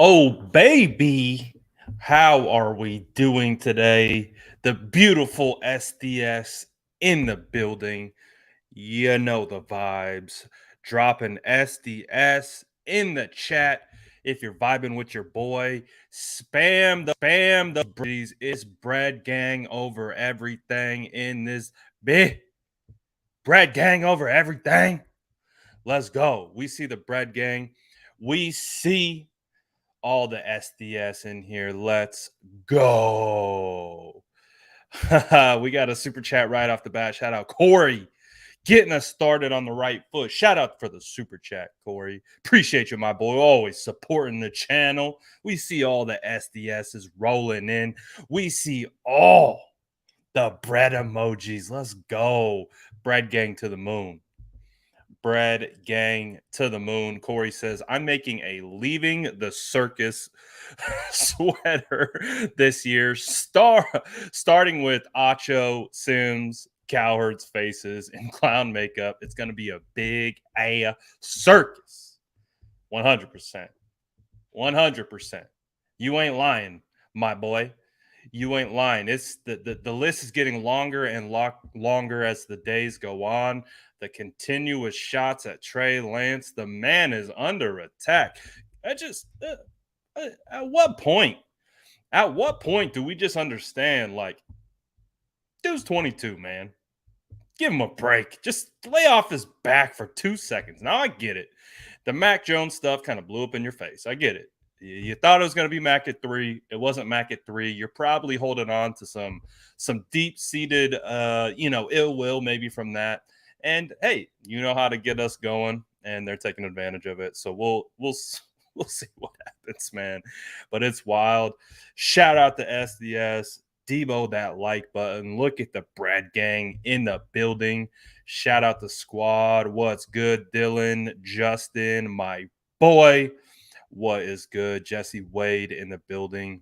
Oh, baby, how are we doing today? The beautiful SDS in the building. You know the vibes. Dropping SDS in the chat. If you're vibing with your boy, spam the breeze. It's bread gang over everything in this big bread gang over everything. Let's go. We see the bread gang. We see all the SDS in here. Let's go. We got a super chat right off the bat. Shout out Corey, getting us started on the right foot. Shout out for the super chat, Corey. Appreciate you, my boy. Always supporting the channel. We see all the SDSs rolling in. We see all the bread emojis. Let's go. Bread gang to the moon. Bread gang to the moon. Corey says, I'm making a leaving the circus sweater this year, starting with Acho, Sims, Cowherd's faces, and clown makeup. It's going to be a big a circus. 100%. 100%. You ain't lying, my boy. You ain't lying. It's the list is getting longer and longer as the days go on. The continuous shots at Trey Lance, the man is under attack. I just at what point? At what point do we just understand? Like, dude's 22, man. Give him a break. Just lay off his back for 2 seconds. Now I get it. The Mac Jones stuff kind of blew up in your face. I get it. You thought it was going to be Mac at 3. It wasn't Mac at 3. You're probably holding on to some deep seated, ill will maybe from that. And hey, you know how to get us going, and they're taking advantage of it. So we'll see what happens, man. But it's wild. Shout out to SDS. Debo that like button. Look at the Brad gang in the building. Shout out the squad. What's good, Dylan, Justin, my boy? What is good? Jesse Wade in the building.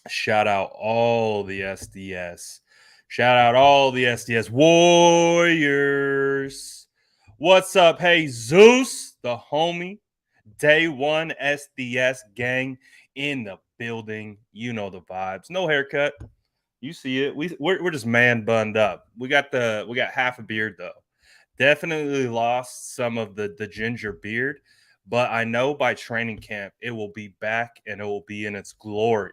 Shout out all the SDS. Shout out all the SDS Warriors. What's up? Hey, Zeus, the homie. Day one SDS gang in the building. You know the vibes. No haircut. You see it. We're just man bunned up. We got half a beard though. Definitely lost some of the ginger beard, but I know by training camp it will be back and it will be in its glory.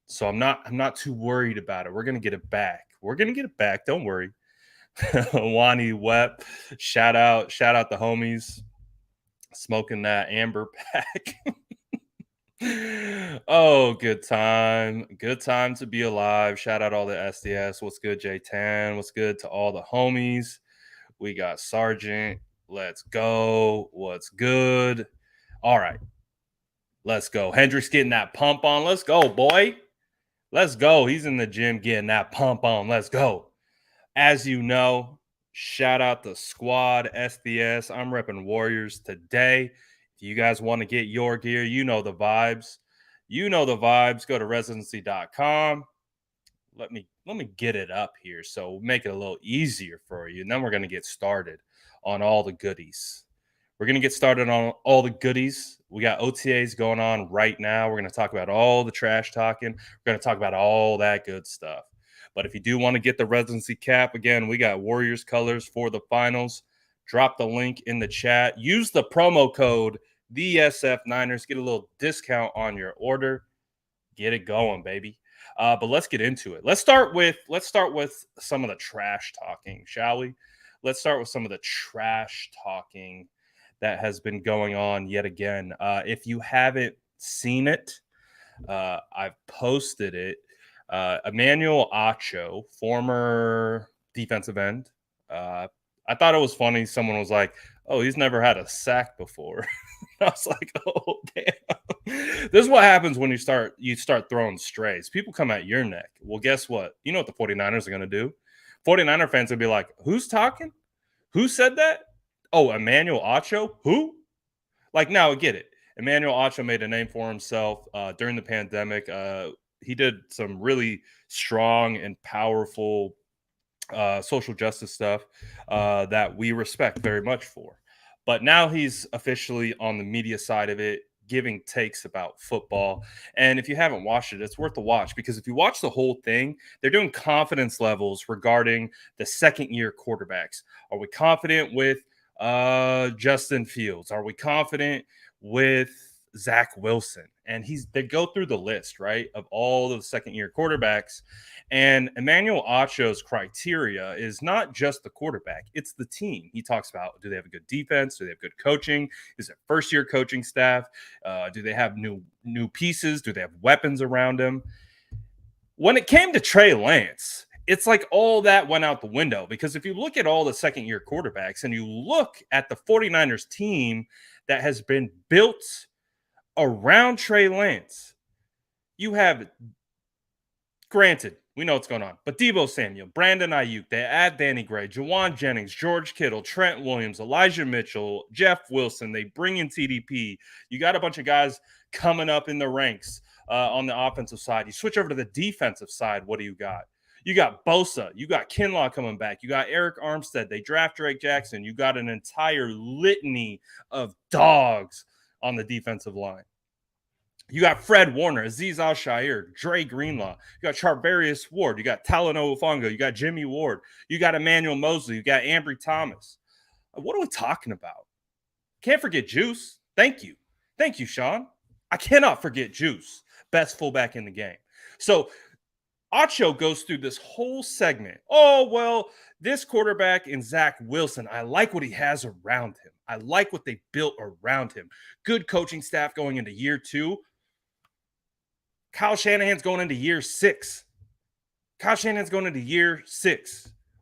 So I'm not too worried about it. We're gonna get it back. We're gonna get it back. Don't worry. Wani Wep, shout out the homies smoking that amber pack. Oh, good time. Good time to be alive. Shout out all the SDS. What's good, J10? What's good to all the homies? We got Sergeant. Let's go. What's good? All right. Let's go. Hendrix getting that pump on. Let's go, boy. Let's go. He's in the gym getting that pump on. Let's go. As you know, shout out the squad, SDS. I'm repping Warriors today. If you guys want to get your gear, you know the vibes. You know the vibes. Go to residency.com. Let me get it up here so make it a little easier for you. And then we're going to get started on all the goodies. We're going to get started on all the goodies. We got OTAs going on right now. We're going to talk about all the trash talking. We're going to talk about all that good stuff. But if you do want to get the residency cap, again, we got Warriors colors for the finals. Drop the link in the chat. Use the promo code DSF9ers. Get a little discount on your order. Get it going, baby. But let's get into it. Let's start with some of the trash talking, shall we? Let's start with some of the trash talking that has been going on yet again. If you haven't seen it, I've posted it. Emmanuel Acho, former defensive end. I thought it was funny. Someone was like, "Oh, he's never had a sack before." I was like, "Oh, damn." This is what happens when you start throwing strays. People come at your neck. Well, guess what? You know what the 49ers are going to do? 49er fans will be like, "Who's talking? Who said that? Oh, Emmanuel Acho? Who?" Like, now I get it. Emmanuel Acho made a name for himself during the pandemic. He did some really strong and powerful social justice stuff that we respect very much for. But now he's officially on the media side of it, giving takes about football. And if you haven't watched it, it's worth a watch because if you watch the whole thing, they're doing confidence levels regarding the second year quarterbacks. Are we confident with Justin Fields? Are we confident with Zach Wilson? And they go through the list, right, of all the second year quarterbacks. And Emmanuel Acho's criteria is not just the quarterback, it's the team. He talks about, do they have a good defense? Do they have good coaching? Is it first year coaching staff? Do they have new pieces? Do they have weapons around him? When it came to Trey Lance, it's like all that went out the window because if you look at all the second year quarterbacks and you look at the 49ers team that has been built around Trey Lance, you have, granted, we know what's going on, but Deebo Samuel, Brandon Ayuk, they add Danny Gray, Jawan Jennings, George Kittle, Trent Williams, Elijah Mitchell, Jeff Wilson. They bring in TDP. You got a bunch of guys coming up in the ranks on the offensive side. You switch over to the defensive side. What do you got? You got Bosa. You got Kinlaw coming back. You got Eric Armstead. They draft Drake Jackson. You got an entire litany of dogs on the defensive line. You got Fred Warner, Aziz Al-Shaair, Dre Greenlaw. You got Charvarius Ward. You got Talanoa Ufonga. You got Jimmy Ward. You got Emmanuel Mosley. You got Ambry Thomas. What are we talking about? Can't forget Juice. Thank you. Thank you, Sean. I cannot forget Juice. Best fullback in the game. So Acho goes through this whole segment. Oh, well, this quarterback in Zach Wilson, I like what he has around him. I like what they built around him. Good coaching staff going into year 2. Kyle Shanahan's going into year 6.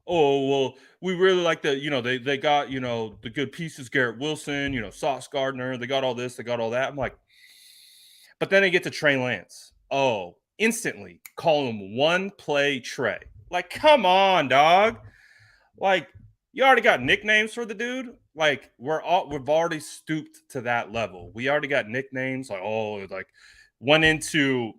Oh, well, we really like they got, the good pieces, Garrett Wilson, Sauce Gardner. They got all this, they got all that. I'm like, but then they get to Trey Lance. Oh, instantly call him one play Trey. Like, come on, dog. Like, you already got nicknames for the dude. Like, we've already stooped to that level. We already got nicknames. Like, went into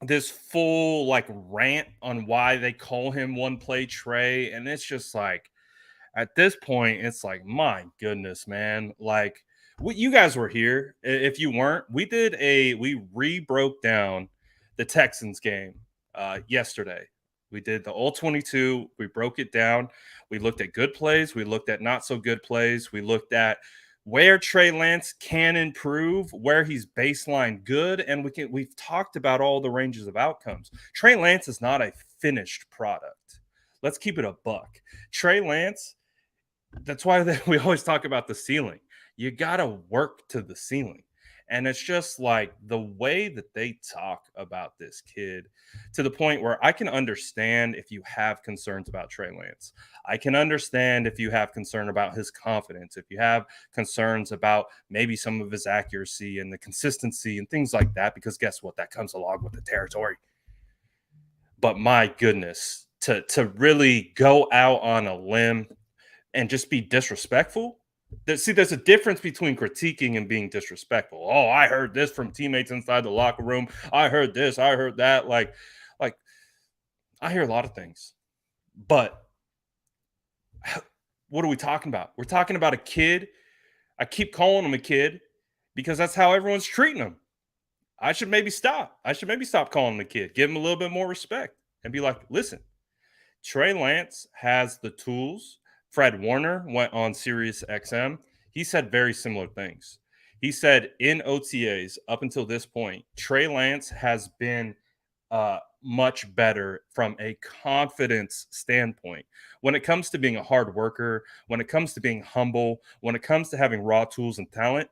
this full like rant on why they call him one play Trey. And it's just like, at this point, it's like, my goodness, man. Like, you guys were here. If you weren't, we re-broke down the Texans game yesterday. We did the all 22. We broke it down. We looked at good plays. We looked at not so good plays. We looked at where Trey Lance can improve, where he's baseline good, and we've talked about all the ranges of outcomes. Trey Lance is not a finished product. Let's keep it a buck. Trey Lance, that's why we always talk about the ceiling. You got to work to the ceiling. And it's just like the way that they talk about this kid to the point where I can understand if you have concerns about Trey Lance. I can understand if you have concern about his confidence, if you have concerns about maybe some of his accuracy and the consistency and things like that, because guess what? That comes along with the territory. But my goodness, to really go out on a limb and just be disrespectful. There's a difference between critiquing and being disrespectful. Oh, I heard this from teammates inside the locker room. I heard this. I heard that. Like I hear a lot of things. But what are we talking about? We're talking about a kid. I keep calling him a kid because that's how everyone's treating him. I should maybe stop. Calling him a kid. Give him a little bit more respect and be like, listen, Trey Lance has the tools. Fred Warner went on Sirius XM. He said very similar things. He said in OTAs up until this point, Trey Lance has been much better from a confidence standpoint. When it comes to being a hard worker, when it comes to being humble, when it comes to having raw tools and talent,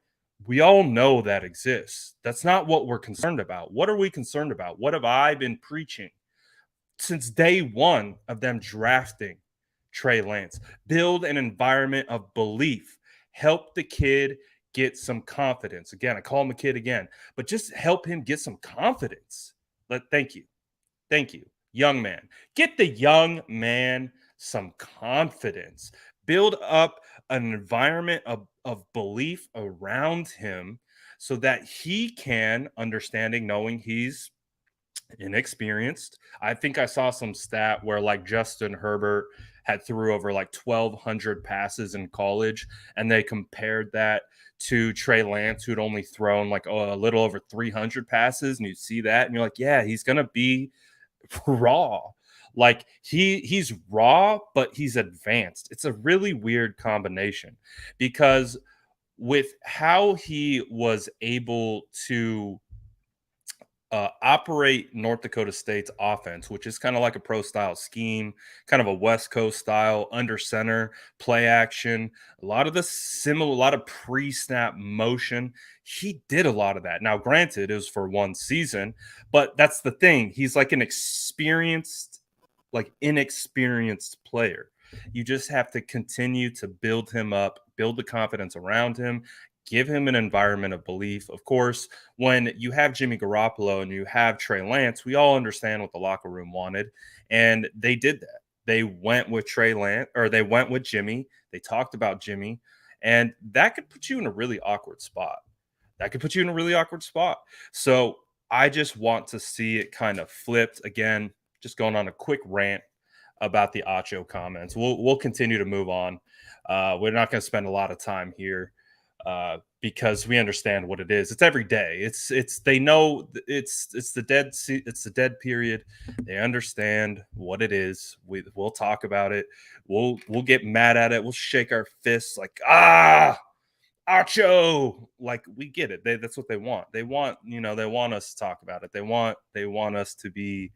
we all know that exists. That's not what we're concerned about. What are we concerned about? What have I been preaching since day one of them drafting Trey Lance? Build an environment of belief. Help the kid get some confidence. Again, I call him a kid again, but just help him get some confidence. Thank you. Young man. Get the young man some confidence. Build up an environment of belief around him so that he can, knowing he's inexperienced. I think I saw some stat where like Justin Herbert had threw over like 1,200 passes in college, and they compared that to Trey Lance, who'd only thrown like a little over 300 passes, and you see that, and you're like, yeah, he's gonna be raw. Like he's raw, but he's advanced. It's a really weird combination because with how he was able to operate North Dakota State's offense, which is kind of like a pro style scheme, kind of a West Coast style under center play action, a lot of pre snap motion. He did a lot of that. Now, granted, it was for one season, but that's the thing. He's like an experienced, like inexperienced player. You just have to continue to build him up, build the confidence around him, give him an environment of belief. Of course, when you have Jimmy Garoppolo and you have Trey Lance, we all understand what the locker room wanted, and they did that. They went with Trey Lance, or they went with Jimmy. They talked about Jimmy, and that could put you in a really awkward spot. That could put you in a really awkward spot. So I just want to see it kind of flipped again. Just going on a quick rant about the Acho comments. We'll continue to move on. We're not going to spend a lot of time here because we understand what it is. It's every day. It's they know it's the it's the dead period. They understand what it is. We'll talk about it. We'll get mad at it. We'll shake our fists like Acho. Like we get it. That's what they want. They want us to talk about it. They want us to be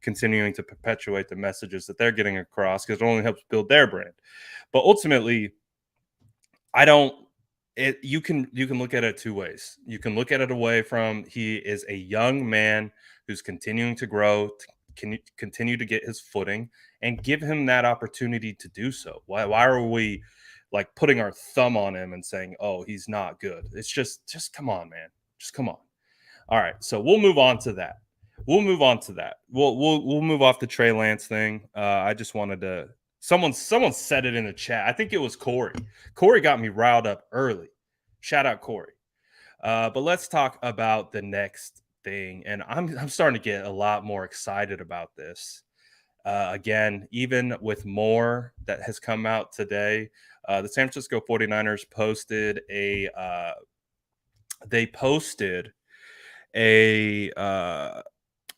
continuing to perpetuate the messages that they're getting across because it only helps build their brand. But ultimately, I don't it you can look at it two ways. You can look at it away from he is a young man who's continuing to grow, can continue to get his footing and give him that opportunity to do so. Why are we like putting our thumb on him and saying, "Oh, he's not good." It's just come on, man. Just come on. All right, so we'll move on to that. We'll move on to that. We'll move off the Trey Lance thing. I just wanted to. Someone said it in the chat. I think it was Corey. Corey got me riled up early. Shout out Corey. But let's talk about the next thing, and I'm starting to get a lot more excited about this. Again, even with more that has come out today, the San Francisco 49ers posted a they posted a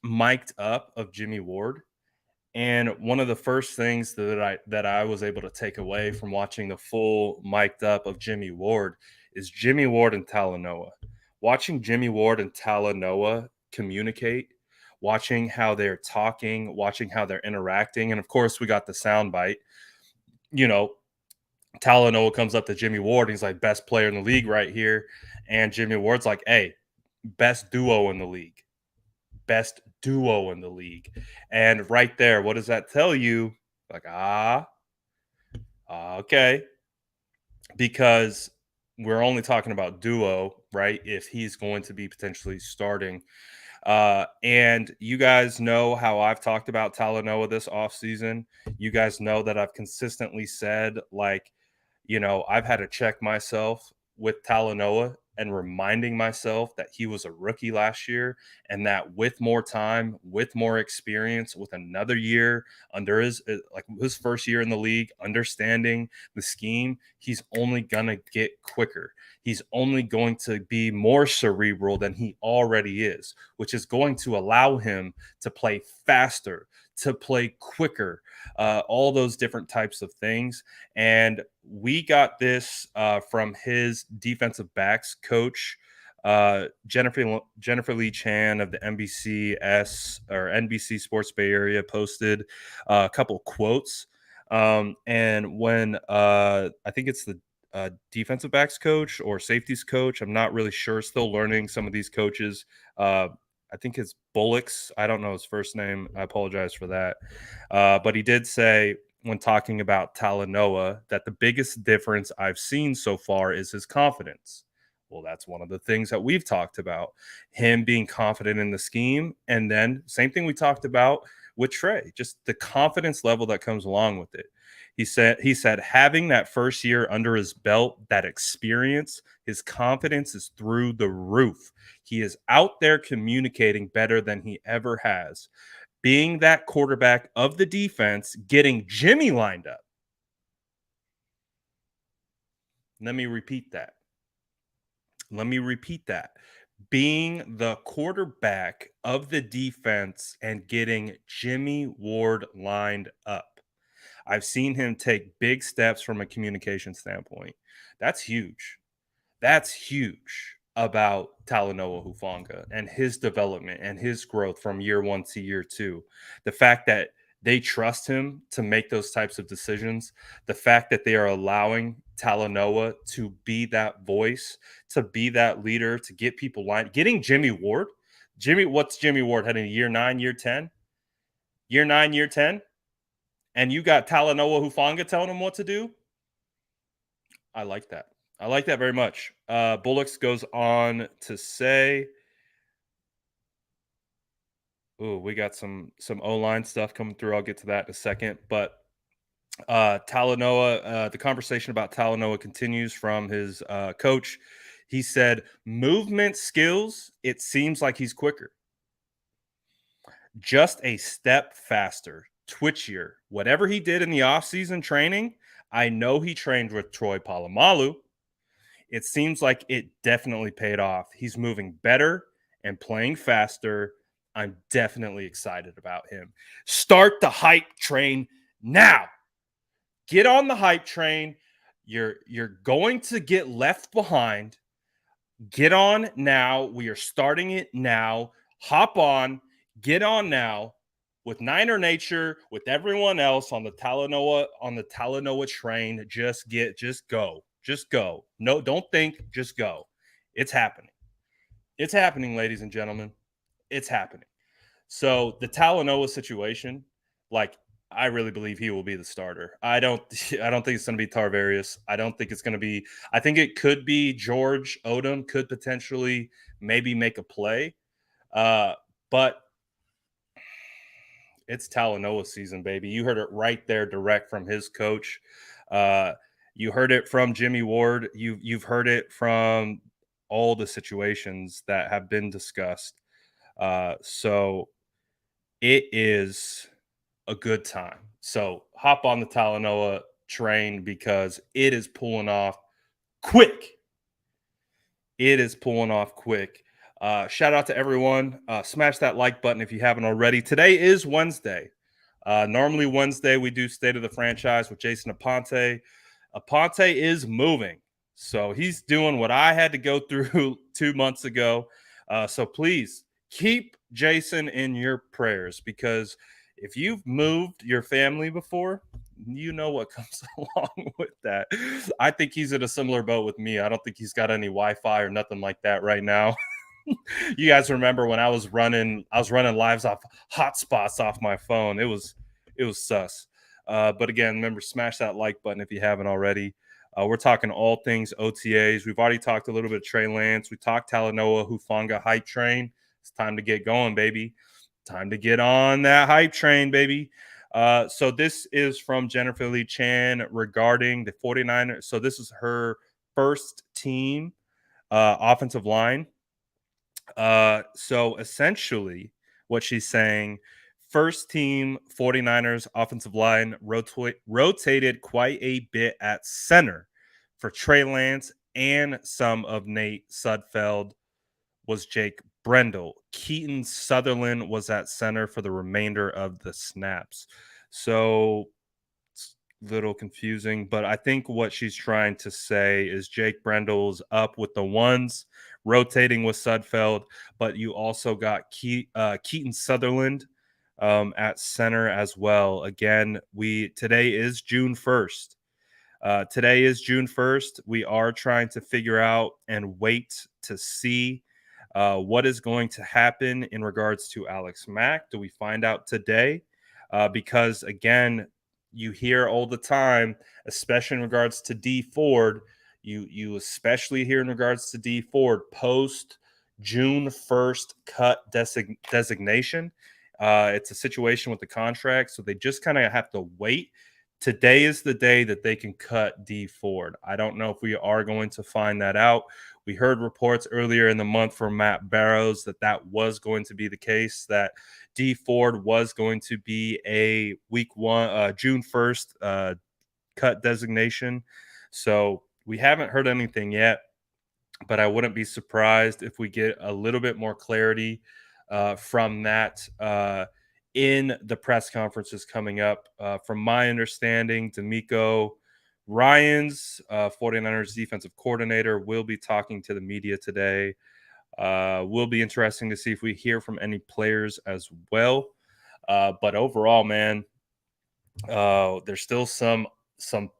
mic'd up of Jimmy Ward. And one of the first things that I was able to take away from watching the full mic'd up of Jimmy Ward is Jimmy Ward and Talanoa. Watching Jimmy Ward and Talanoa communicate, watching how they're talking, watching how they're interacting, and of course we got the sound bite. You know, Talanoa comes up to Jimmy Ward. And he's like, best player in the league right here, and Jimmy Ward's like, hey, best duo in the league. Best duo in the league. And right there, what does that tell you? Like, okay. Because we're only talking about duo, right? If he's going to be potentially starting. And you guys know how I've talked about Talanoa this offseason. You guys know that I've consistently said, like, I've had to check myself with Talanoa and reminding myself that he was a rookie last year and that with more time, with more experience, with another year under his first year in the league, understanding the scheme, he's only going to get quicker. He's only going to be more cerebral than he already is, which is going to allow him to play faster, to play quicker, all those different types of things. And we got this from his defensive backs coach, Jennifer Lee Chan of the NBC Sports Bay Area posted a couple quotes. And when I think it's the defensive backs coach or safeties coach, I'm not really sure. Still learning some of these coaches. I think it's Bullocks. I don't know his first name. I apologize for that. But he did say when talking about Talanoa that the biggest difference I've seen so far is his confidence. Well, that's one of the things that we've talked about, him being confident in the scheme. And then same thing we talked about with Trey, just the confidence level that comes along with it. He said having that first year under his belt, that experience, his confidence is through the roof. He is out there communicating better than he ever has. being that quarterback of the defense, getting Jimmy lined up. Let me repeat that. Let me repeat that. Being the quarterback of the defense and getting Jimmy Ward lined up. I've seen him take big steps from a communication standpoint. That's huge. That's huge about Talanoa Hufanga and his development and his growth from year one to year two. The fact that they trust him to make those types of decisions, the fact that they are allowing Talanoa to be that voice, to be that leader, to get people lined, getting Jimmy Ward. What's Jimmy Ward heading to year 9, year 10? Year 9, year 10? And you got Talanoa Hufanga telling him what to do? I like that. I like that very much. Bullocks goes on to say, "Ooh, we got some O line stuff coming through. I'll get to that in a second." But Talanoa, the conversation about Talanoa continues from his coach. He said, "Movement skills. It seems like he's quicker, just a step faster, twitchier. Whatever he did in the offseason training, I know he trained with Troy Polamalu. It seems like it definitely paid off. He's moving better and playing faster. I'm definitely excited about him. Start the hype train now. Get on the hype train. You're going to get left behind. Get on now. We are starting it now. Hop on. Get on now with Niner Nature, with everyone else on the Talanoa train. Just go. Just go. No, don't think, just go. It's happening. It's happening, ladies and gentlemen. It's happening. So the Talanoa situation, like I really believe he will be the starter. I don't think it's going to be Tarvarius. I don't think it's going to be I think it could be George Odom could potentially maybe make a play. But it's Talanoa season, baby. You heard it right there, direct from his coach. Uh, you heard it from Jimmy Ward. You've heard it from all the situations that have been discussed. So it is a good time. So hop on the Talanoa train because it is pulling off quick. It is pulling off quick. Shout out to everyone. Smash that like button if you haven't already. Today is Wednesday. Normally, Wednesday, we do State of the Franchise with Jason Aponte. Aponte is moving. So he's doing what I had to go through 2 months ago. So please keep Jason in your prayers because if you've moved your family before, you know what comes along with that. I think he's in a similar boat with me. I don't think he's got any Wi-Fi or nothing like that right now. You guys remember when I was running lives off hotspots off my phone. It was sus. But again, remember, smash that like button if you haven't already. We're talking all things OTAs. We've already talked a little bit of Trey Lance. We talked Talanoa, Hufanga hype train. It's time to get going, baby. Time to get on that hype train, baby. So this is from Jennifer Lee Chan regarding the 49ers. So this is her first team offensive line. So essentially what she's saying, first team 49ers offensive line rotated quite a bit at center for Trey Lance and some of Nate Sudfeld was Jake Brendel. Keaton Sutherland was at center for the remainder of the snaps. So it's a little confusing, but I think what she's trying to say is Jake Brendel's up with the ones, rotating with Sudfeld, but you also got Keaton Sutherland at center as well. Again, today is June 1st. Today is June 1st. We are trying to figure out and wait to see what is going to happen in regards to Alex Mack. Do we find out today? Because, again, you hear all the time, especially in regards to D Ford, you especially hear in regards to D Ford post June 1st cut designation. It's a situation with the contract, so they just kind of have to wait Today is the day that they can cut D Ford. I don't know if we are going to find that out. We heard reports earlier in the month from Matt Barrows that was going to be the case, that D Ford was going to be a June 1st cut designation. So we haven't heard anything yet, but I wouldn't be surprised if we get a little bit more clarity from that in the press conferences coming up. From my understanding, D'Amico Ryans, 49ers defensive coordinator, will be talking to the media today. Will be interesting to see if we hear from any players as well. But overall, man, there's still some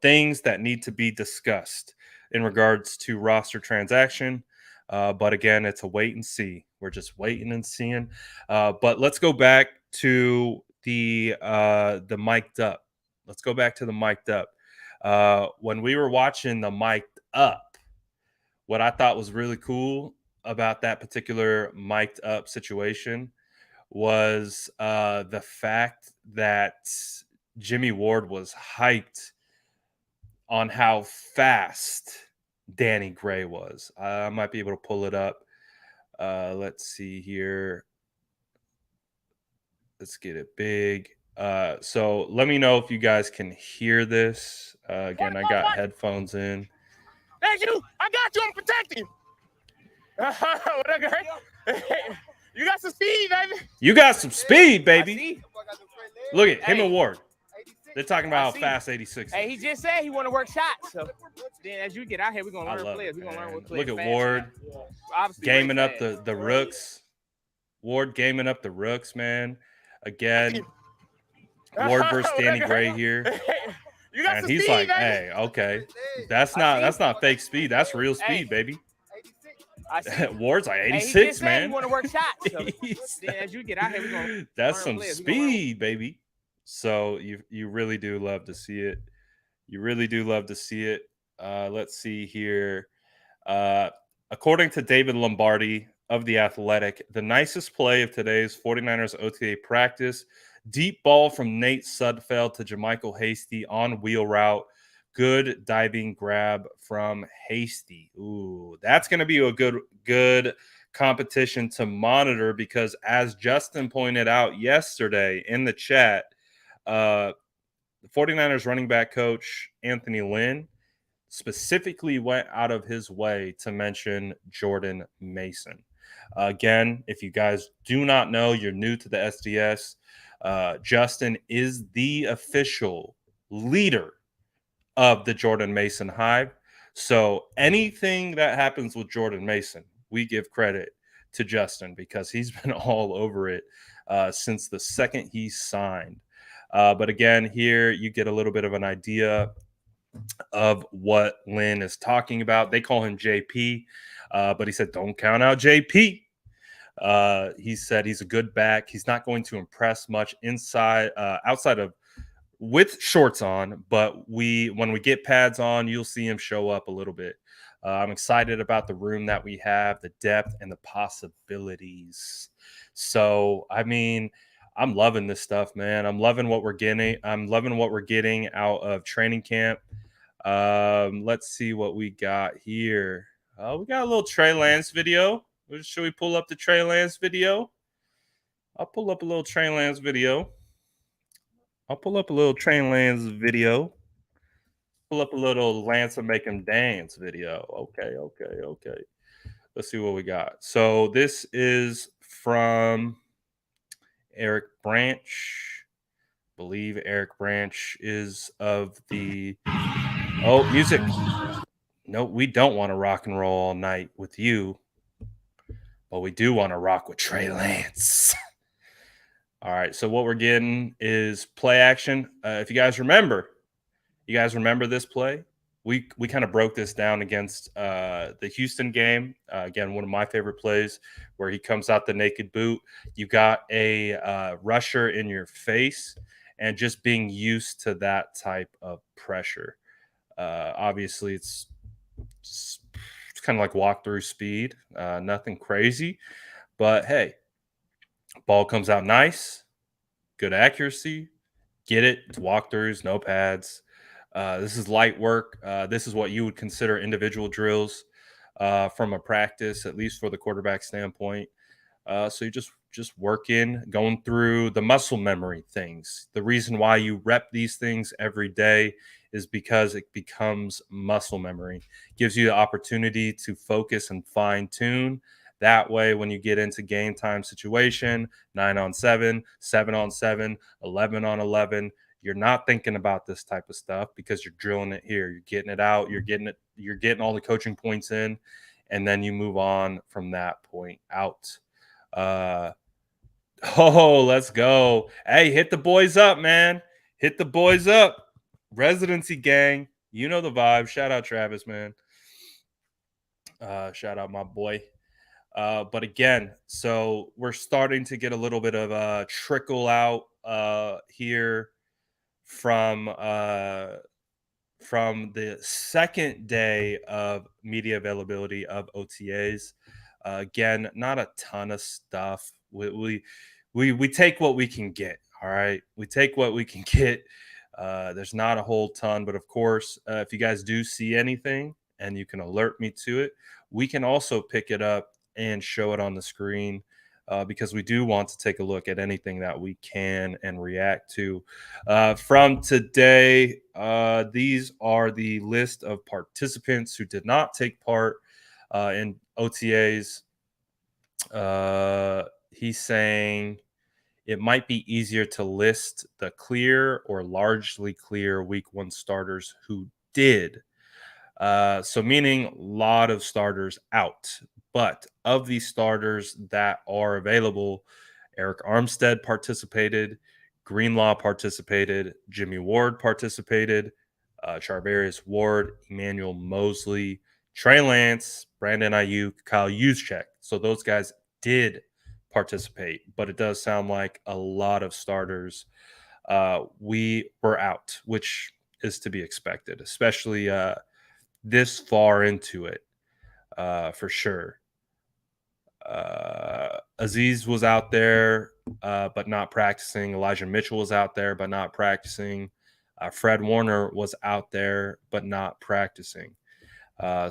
things that need to be discussed in regards to roster transaction. But again, it's a wait and see. We're just waiting and seeing. But let's go back to the mic'd up. Let's go back to the mic'd up. When we were watching the mic'd up, what I thought was really cool about that particular mic'd up situation was the fact that Jimmy Ward was hyped on how fast Danny Gray was. I might be able to pull it up. Let's see here. Let's get it big. So let me know if you guys can hear this. Again, I got headphones in. Thank you. I got you. I'm protecting you. You got some speed, baby. You got some speed, baby. Look at him and Ward. They're talking about how fast 86 is. Hey, he just said he want to work shots. So then as you get out here, we're going to learn players. We're going to learn what players. Look at Ward gaming up the rooks. Ward gaming up the rooks, man. Again, Ward versus Danny Gray here. And he's speed, like, baby. hey, okay. That's not fake speed. That's real speed, baby. Ward's like 86, man. He want to work shots. So then as you get out here, we're going to That's some speed, baby. So you really do love to see it. You really do love to see it. Let's see here. According to David Lombardi of The Athletic, the nicest play of today's 49ers OTA practice, deep ball from Nate Sudfeld to Jermichael Hasty on wheel route. Good diving grab from Hasty. Ooh, that's going to be a good competition to monitor because, as Justin pointed out yesterday in the chat, the 49ers running back coach Anthony Lynn specifically went out of his way to mention Jordan Mason. Again, if you guys do not know, you're new to the SDS, Justin is the official leader of the Jordan Mason Hive. So anything that happens with Jordan Mason, we give credit to Justin because he's been all over it since the second he signed. But again, here you get a little bit of an idea of what Lynn is talking about. They call him JP, but he said, don't count out JP. He said he's a good back. He's not going to impress much outside of with shorts on, but when we get pads on, you'll see him show up a little bit. I'm excited about the room that we have, the depth, and the possibilities. So, I mean, I'm loving this stuff, man. I'm loving what we're getting. I'm loving what we're getting out of training camp. Let's see what we got here. We got a little Trey Lance video. Should we pull up the Trey Lance video? I'll pull up a little Trey Lance video. Pull up a little Lance and make him dance video. Okay. Let's see what we got. So this is from Eric Branch. I believe Eric Branch is of the music. No, we don't want to rock and roll all night with you, but we do want to rock with Trey Lance. All right, so what we're getting is play action. If you guys remember this play? We kind of broke this down against the Houston game. Again, one of my favorite plays where he comes out the naked boot. You got a rusher in your face and just being used to that type of pressure. Obviously, it's kind of like walk-through speed, nothing crazy. But, hey, ball comes out nice, good accuracy, Get it? It's walkthroughs, no pads. This is light work. This is what you would consider individual drills from a practice, at least for the quarterback standpoint. So you just working, going through the muscle memory things. The reason why you rep these things every day is because it becomes muscle memory. Gives you the opportunity to focus and fine tune. That way, when you get into game time situation, 9-on-7, 7-on-7, 11-on-11, you're not thinking about this type of stuff because you're drilling it here. You're getting it out. You're getting all the coaching points in, and then you move on from that point out. Let's go. Hey, hit the boys up, man. Hit the boys up. Residency gang. You know the vibe. Shout out Travis, man. Shout out my boy. But again, so we're starting to get a little bit of a trickle out here from the second day of media availability of OTAs. Again, not a ton of stuff. We take what we can get. All right, we take what we can get. There's not a whole ton, but of course, if you guys do see anything and you can alert me to it, we can also pick it up and show it on the screen. Because we do want to take a look at anything that we can and react to. From today, these are the list of participants who did not take part in OTAs. He's saying it might be easier to list the clear or largely clear week 1 starters who did. So meaning a lot of starters out. But of these starters that are available, Eric Armstead participated, Greenlaw participated, Jimmy Ward participated, Charvarius Ward, Emmanuel Mosley, Trey Lance, Brandon Ayuk, Kyle Juszczyk. So those guys did participate, but it does sound like a lot of starters we were out, which is to be expected, especially this far into it, for sure. Aziz was out there, but not practicing. Elijah Mitchell was out there, but not practicing. Fred Warner was out there, but not practicing.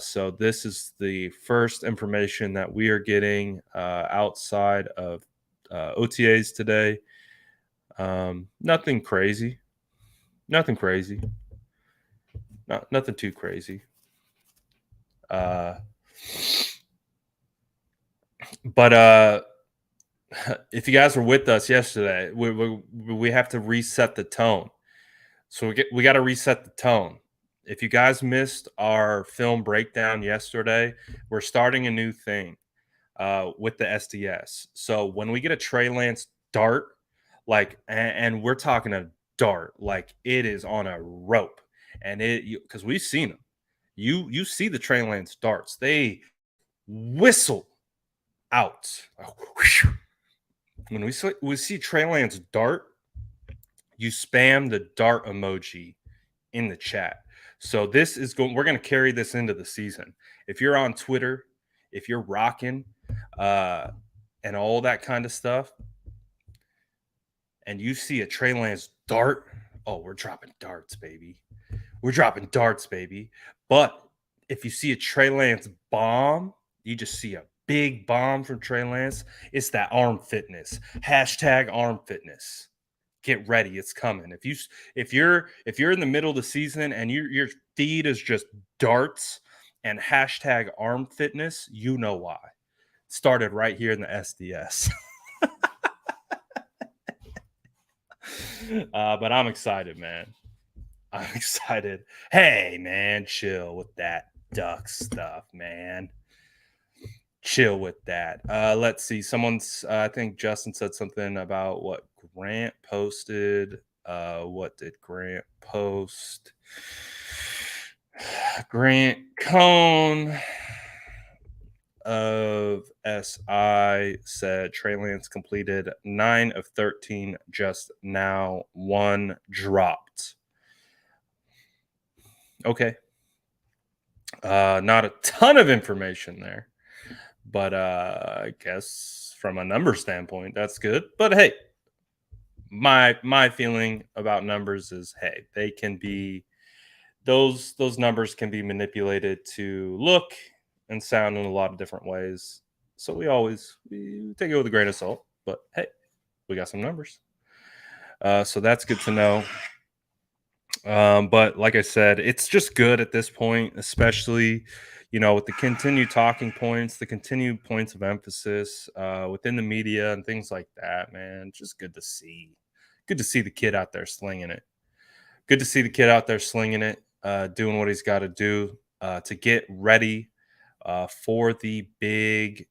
So this is the first information that we are getting outside of OTAs today. Nothing crazy. Nothing crazy. Nothing too crazy. But if you guys were with us yesterday, we have to reset the tone. So we got to reset the tone. If you guys missed our film breakdown yesterday, we're starting a new thing with the SDS. So when we get a Trey Lance dart, and we're talking a dart, like it is on a rope, and because we've seen them. You see the Trey Lance darts, they whistle out. When we see Trey Lance dart, you spam the dart emoji in the chat. So we're going to carry this into the season. If you're on Twitter, if you're rocking and all that kind of stuff, and you see a Trey Lance dart, we're dropping darts, baby. We're dropping darts, baby. But if you see a Trey Lance bomb, you just see a big bomb from Trey Lance. It's that arm fitness. Hashtag arm fitness. Get ready, it's coming. If you're in the middle of the season and your feed is just darts and hashtag arm fitness, you know why. It started right here in the SDS. But I'm excited, man. I'm excited. Hey, man, chill with that duck stuff, man. Chill with that. Let's see. I think Justin said something about what Grant posted. What did Grant post? Grant Cohn of SI said Trey Lance completed 9 of 13 just now. 1 dropped. Okay. Not a ton of information there. But I guess from a number standpoint, that's good. But hey, my feeling about numbers is, hey, they can be those numbers can be manipulated to look and sound in a lot of different ways. So we take it with a grain of salt. But hey, we got some numbers. So that's good to know. But like I said, it's just good at this point, especially, with the continued talking points, the continued points of emphasis within the media and things like that, man. Just good to see. Good to see the kid out there slinging it. Good to see the kid out there slinging it, doing what he's got to do to get ready for the big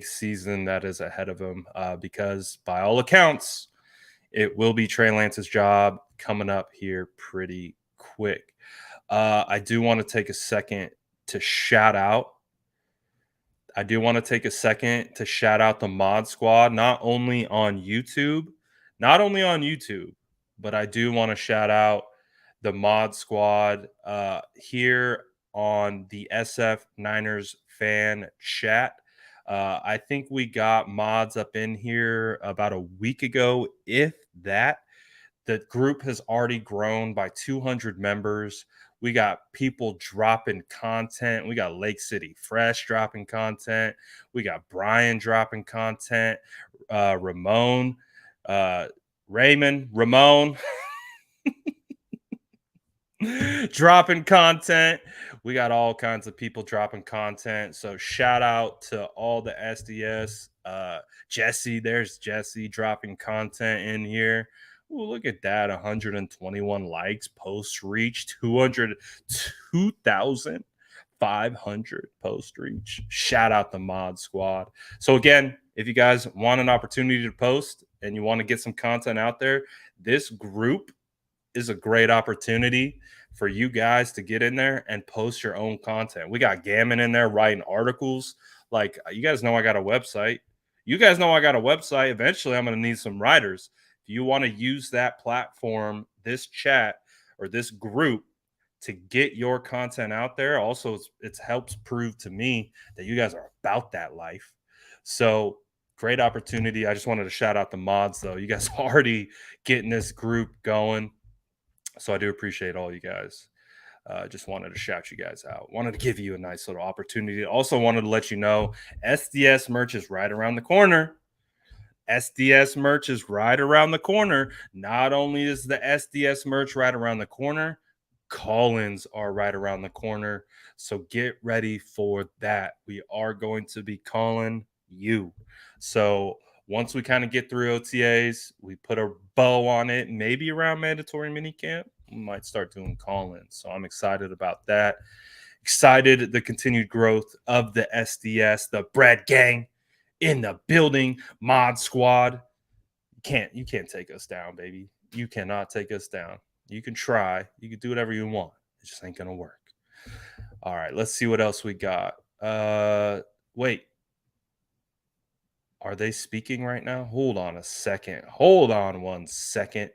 season that is ahead of him. Because by all accounts, it will be Trey Lance's job coming up here pretty quick. I do want to take a second to shout out. I do want to take a second to shout out the Mod Squad, not only on YouTube, but I do want to shout out the Mod Squad here on the SF Niners fan chat. I think we got mods up in here about a week ago, if that. The group has already grown by 200 members. We got people dropping content. We got Lake City Fresh dropping content. We got Brian dropping content. Ramon, Ramon dropping content. We got all kinds of people dropping content. So shout out to all the SDS. Jesse, there's Jesse dropping content in here. Ooh, look at that. 121 likes, post reach, 2,500 post reach. Shout out the Mod Squad. So again, if you guys want an opportunity to post and you want to get some content out there, this group is a great opportunity for you guys to get in there and post your own content. We got Gammon in there writing articles. Like, you guys know I got a website. Eventually, I'm going to need some writers. If you want to use that platform, this chat or this group to get your content out there, also it helps prove to me that you guys are about that life. So great opportunity. I just wanted to shout out the mods, though. You guys already getting this group going. So I do appreciate all you guys. Just wanted to shout you guys out. Wanted to give you a nice little opportunity. Also wanted to let you know SDS merch is right around the corner. SDS merch is right around the corner. Not only is the SDS merch right around the corner, call-ins are right around the corner. So get ready for that. We are going to be calling you. So once we kind of get through OTAs, we put a bow on it, maybe around mandatory minicamp, we might start doing call-ins. So I'm excited about that. Excited the continued growth of the SDS, the Brad Gang in the building, Mod Squad. You can't take us down, baby. You cannot take us down. You can try. You can do whatever you want. It just ain't gonna work. All right, let's see what else we got. Wait. Are they speaking right now? Hold on a second. Hold on one second.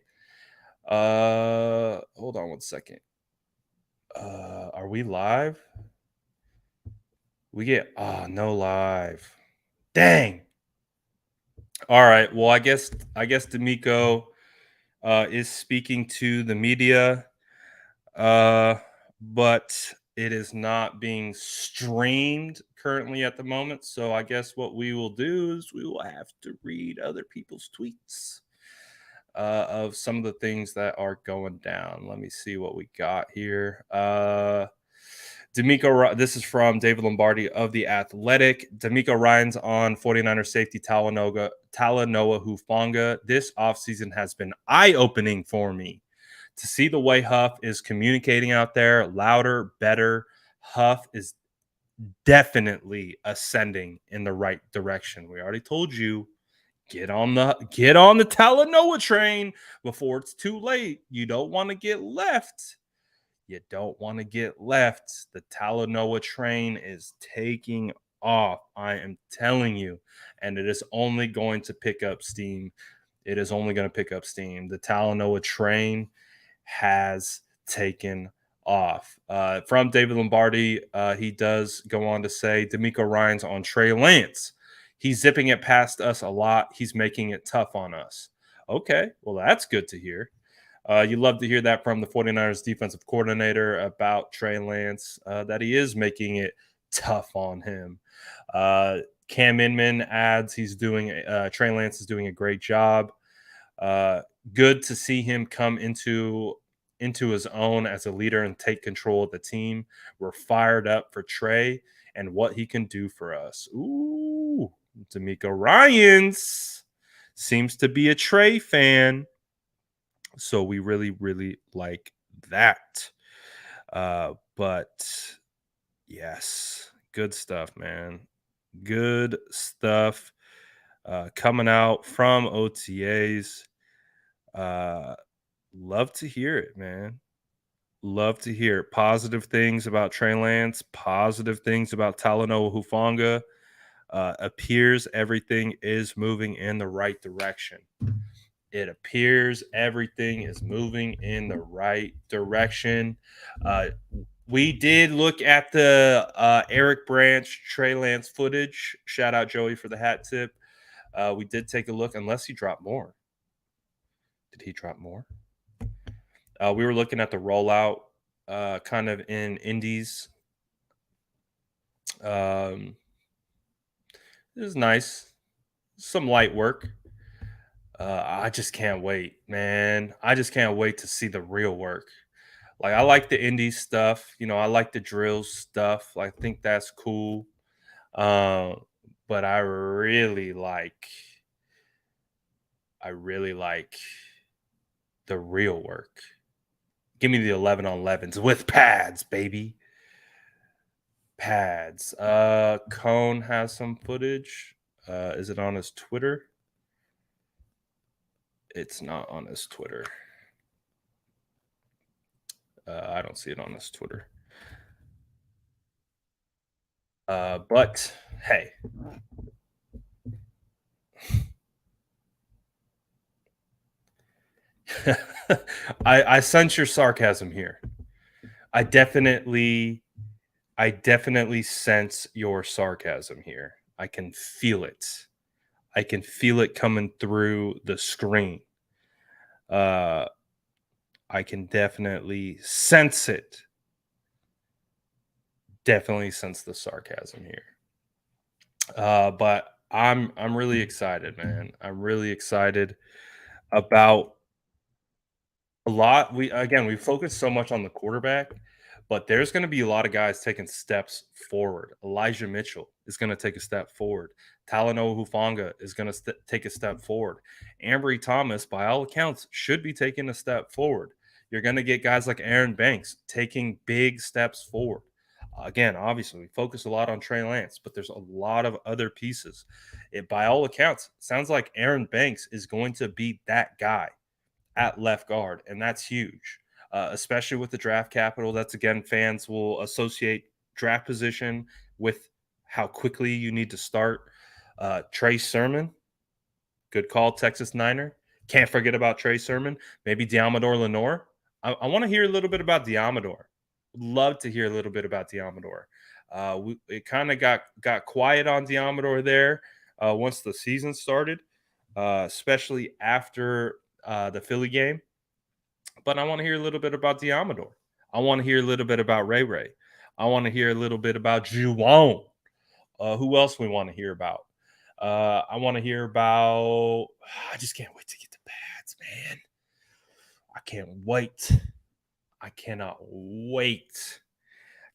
Hold on one second. Are we live? We get no live. Dang. All right. Well, I guess D'Amico is speaking to the media, but it is not being streamed currently at the moment. So I guess what we will do is we will have to read other people's tweets of some of the things that are going down. Let me see what we got here. D'Amico, this is from David Lombardi of The Athletic. D'Amico Ryans on 49er safety Talanoa Hufanga. This offseason has been eye-opening for me to see the way Huff is communicating out there, louder, better. Huff is definitely ascending in the right direction. We already told you, get on the Talanoa train before it's too late. You don't want to get left. You don't want to get left. The Talanoa train is taking off. I am telling you. And it is only going to pick up steam. It is only going to pick up steam. The Talanoa train has taken off. From David Lombardi, he does go on to say, D'Amico Ryans on Trey Lance. He's zipping it past us a lot. He's making it tough on us. Okay, well, that's good to hear. You love to hear that from the 49ers defensive coordinator about Trey Lance, that he is making it tough on him. Cam Inman adds Trey Lance is doing a great job. Uh, Good to see him come into his own as a leader and take control of the team. We're fired up for Trey and what he can do for us. Ooh, D'Amico Ryans seems to be a Trey fan. So we really, really like that. But yes, good stuff, man. Good stuff coming out from OTAs. Love to hear it, man. Love to hear it. Positive things about Trey Lance, positive things about Talanoa Hufanga. Appears everything is moving in the right direction. It appears everything is moving in the right direction. We did look at the Eric Branch Trey Lance footage. Shout out Joey for the hat tip. We did take a look, unless he dropped more. Did he drop more? We were looking at the rollout kind of in indies. It was nice. Some light work. I just can't wait, man. I just can't wait to see the real work. Like, I like the indie stuff. I like the drill stuff. I think that's cool. But I really like the real work. Give me the 11 on 11s with pads, baby. Pads. Cone has some footage. Is it on his Twitter? It's not on his Twitter. I don't see it on his Twitter. But hey. I sense your sarcasm here. I definitely sense your sarcasm here. I can feel it. I can feel it coming through the screen. I can definitely sense it. Definitely sense the sarcasm here. But I'm really excited, man. I'm really excited about a lot. We focus so much on the quarterback, but there's going to be a lot of guys taking steps forward. Elijah Mitchell is going to take a step forward. Talanoa Hufanga is going to take a step forward. Ambry Thomas, by all accounts, should be taking a step forward. You're going to get guys like Aaron Banks taking big steps forward. Again, obviously, we focus a lot on Trey Lance, but there's a lot of other pieces. By all accounts, sounds like Aaron Banks is going to be that guy at left guard, and that's huge, especially with the draft capital. That's, again, fans will associate draft position with how quickly you need to start. Trey Sermon, good call, Texas Niner. Can't forget about Trey Sermon. Maybe Diamador Lenore. I want to hear a little bit about Diamador. Love to hear a little bit about Diamador. It kind of got quiet on Diamador there once the season started, especially after the Philly game. But I want to hear a little bit about Diamador. I want to hear a little bit about Ray Ray. I want to hear a little bit about Juwan. Who else we want to hear about? I want to hear about. I just can't wait to get the pads, man. I can't wait. I cannot wait.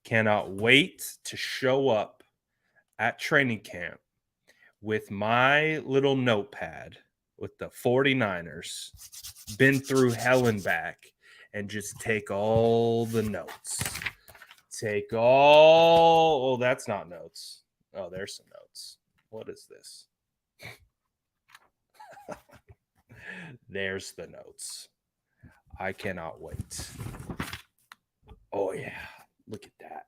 Cannot wait to show up at training camp with my little notepad with the 49ers, been through hell and back, and just take all the notes. Oh, that's not notes. Oh, there's some notes. What is this? There's the notes. I cannot wait. Oh, yeah. Look at that.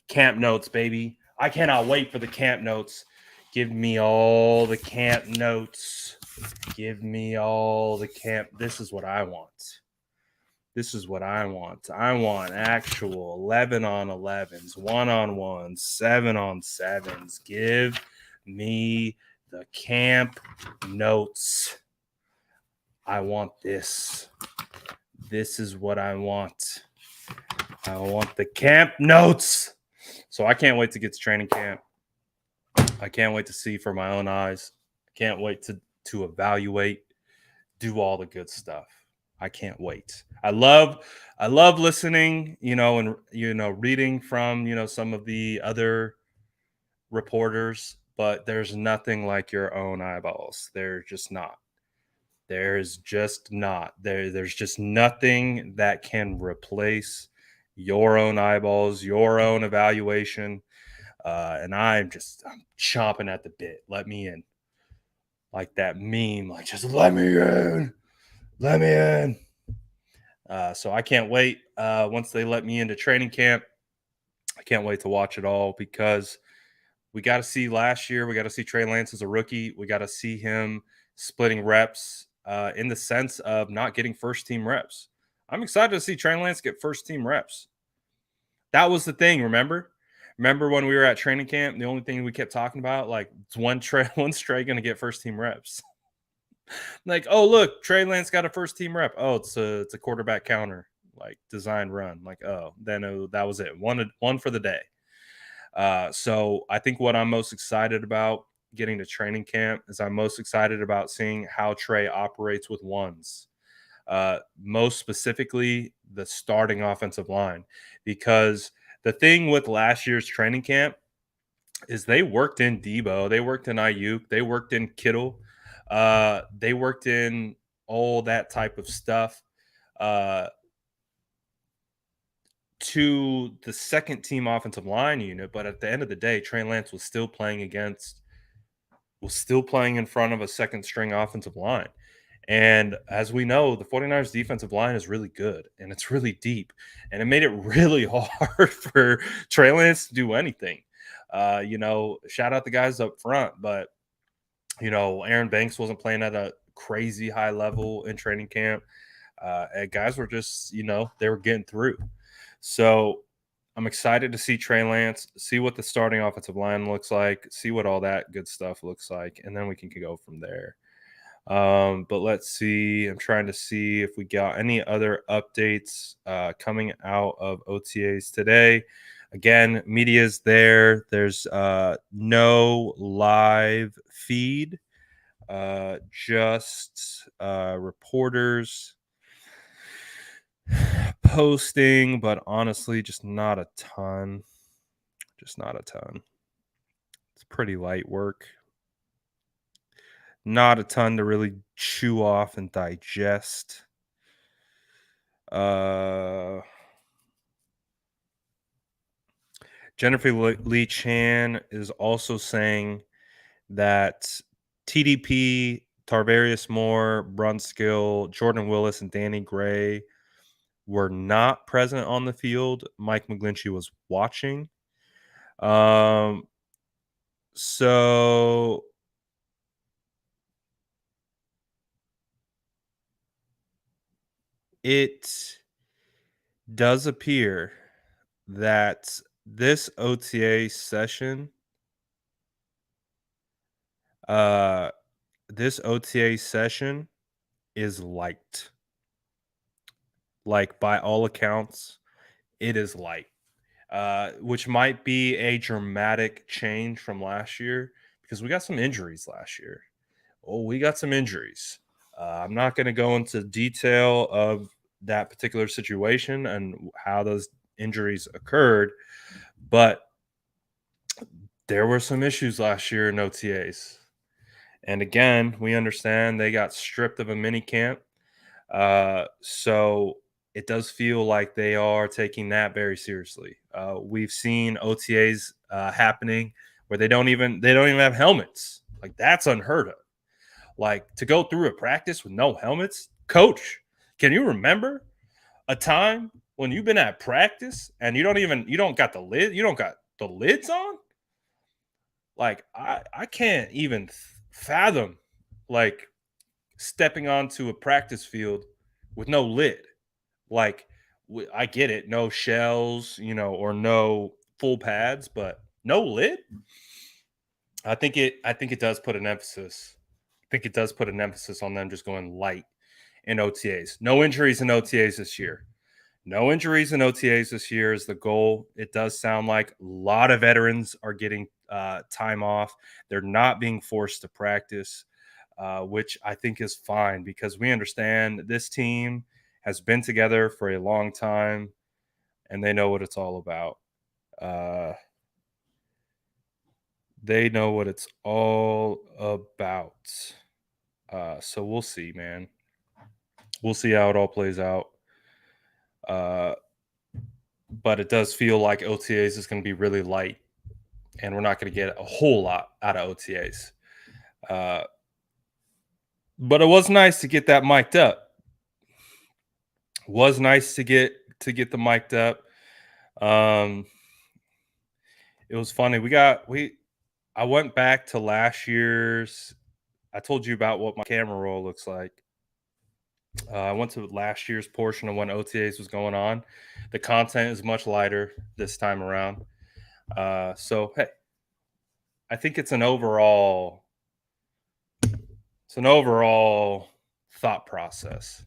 Camp notes, baby. I cannot wait for the camp notes. Give me all the camp notes. Give me all the camp. This is what I want. This is what I want. I want actual 11 on 11s, 1-on-1s, 7-on-7s. Give me the camp notes. I want this. This is what I want. I want the camp notes. So I can't wait to get to training camp. I can't wait to see for my own eyes. I can't wait to evaluate, do all the good stuff. I can't wait. I love listening, and reading from, some of the other reporters, but there's nothing like your own eyeballs. There's just not. There's just not. There's just nothing that can replace your own eyeballs, your own evaluation. And I'm chomping at the bit. Let me in. Like that meme, like just let me in. Let me in. So I can't wait. Once they let me into training camp, I can't wait to watch it all because we got to see last year. We got to see Trey Lance as a rookie. We got to see him splitting reps in the sense of not getting first team reps. I'm excited to see Trey Lance get first team reps. That was the thing, remember? Remember when we were at training camp, the only thing we kept talking about, like, when's Trey going to get first team reps? Like, oh, look, Trey Lance got a first team rep. Oh, it's a quarterback counter, like design run. Like, oh, then that was it. One for the day. So I think what I'm most excited about getting to training camp is I'm most excited about seeing how Trey operates with ones. Most specifically, the starting offensive line. Because the thing with last year's training camp is they worked in Debo, they worked in Ayuk, they worked in Kittle, they worked in all that type of stuff to the second team offensive line unit. But at the end of the day, Trey Lance was still playing in front of a second string offensive line. And as we know, the 49ers defensive line is really good and it's really deep. And it made it really hard for Trey Lance to do anything. Shout out the guys up front, but Aaron Banks wasn't playing at a crazy high level in training camp. And guys were just, they were getting through. So I'm excited to see Trey Lance, see what the starting offensive line looks like, see what all that good stuff looks like, and then we can go from there. But let's see. I'm trying to see if we got any other updates coming out of OTAs today. Again, media's there. There's no live feed, just reporters posting, but honestly, just not a ton. Just not a ton. It's pretty light work. Not a ton to really chew off and digest. Jennifer Lee Chan is also saying that TDP, Tarvarius Moore, Brunskill, Jordan Willis, and Danny Gray were not present on the field. Mike McGlinchey was watching. So it does appear that this OTA session, is light. Like, by all accounts, it is light, which might be a dramatic change from last year because we got some injuries last year. We got some injuries. I'm not going to go into detail of that particular situation and how those injuries occurred, but there were some issues last year in OTAs. And again, we understand they got stripped of a mini camp. So it does feel like they are taking that very seriously. We've seen OTAs happening where they don't even have helmets. Like, that's unheard of. Like, to go through a practice with no helmets, coach. Can you remember a time when you've been at practice and you don't got the lids on? Like, I can't even fathom like stepping onto a practice field with no lid. Like, I get it, no shells, or no full pads, but no lid. I think it does put an emphasis. I think it does put an emphasis on them just going light in OTAs. No injuries in OTAs this year. No injuries in OTAs this year is the goal. It does sound like a lot of veterans are getting time off. They're not being forced to practice, which I think is fine because we understand this team has been together for a long time and they know what it's all about. They know what it's all about. So we'll see, man. We'll see how it all plays out. But it does feel like OTAs is going to be really light, and we're not going to get a whole lot out of OTAs. But it was nice to get that mic'd up. Was nice to get the mic'd up. It was funny. I went back to last year's. I told you about what my camera roll looks like. I went to last year's portion of when OTAs was going on. The content is much lighter this time around. So hey, I think it's an overall thought process.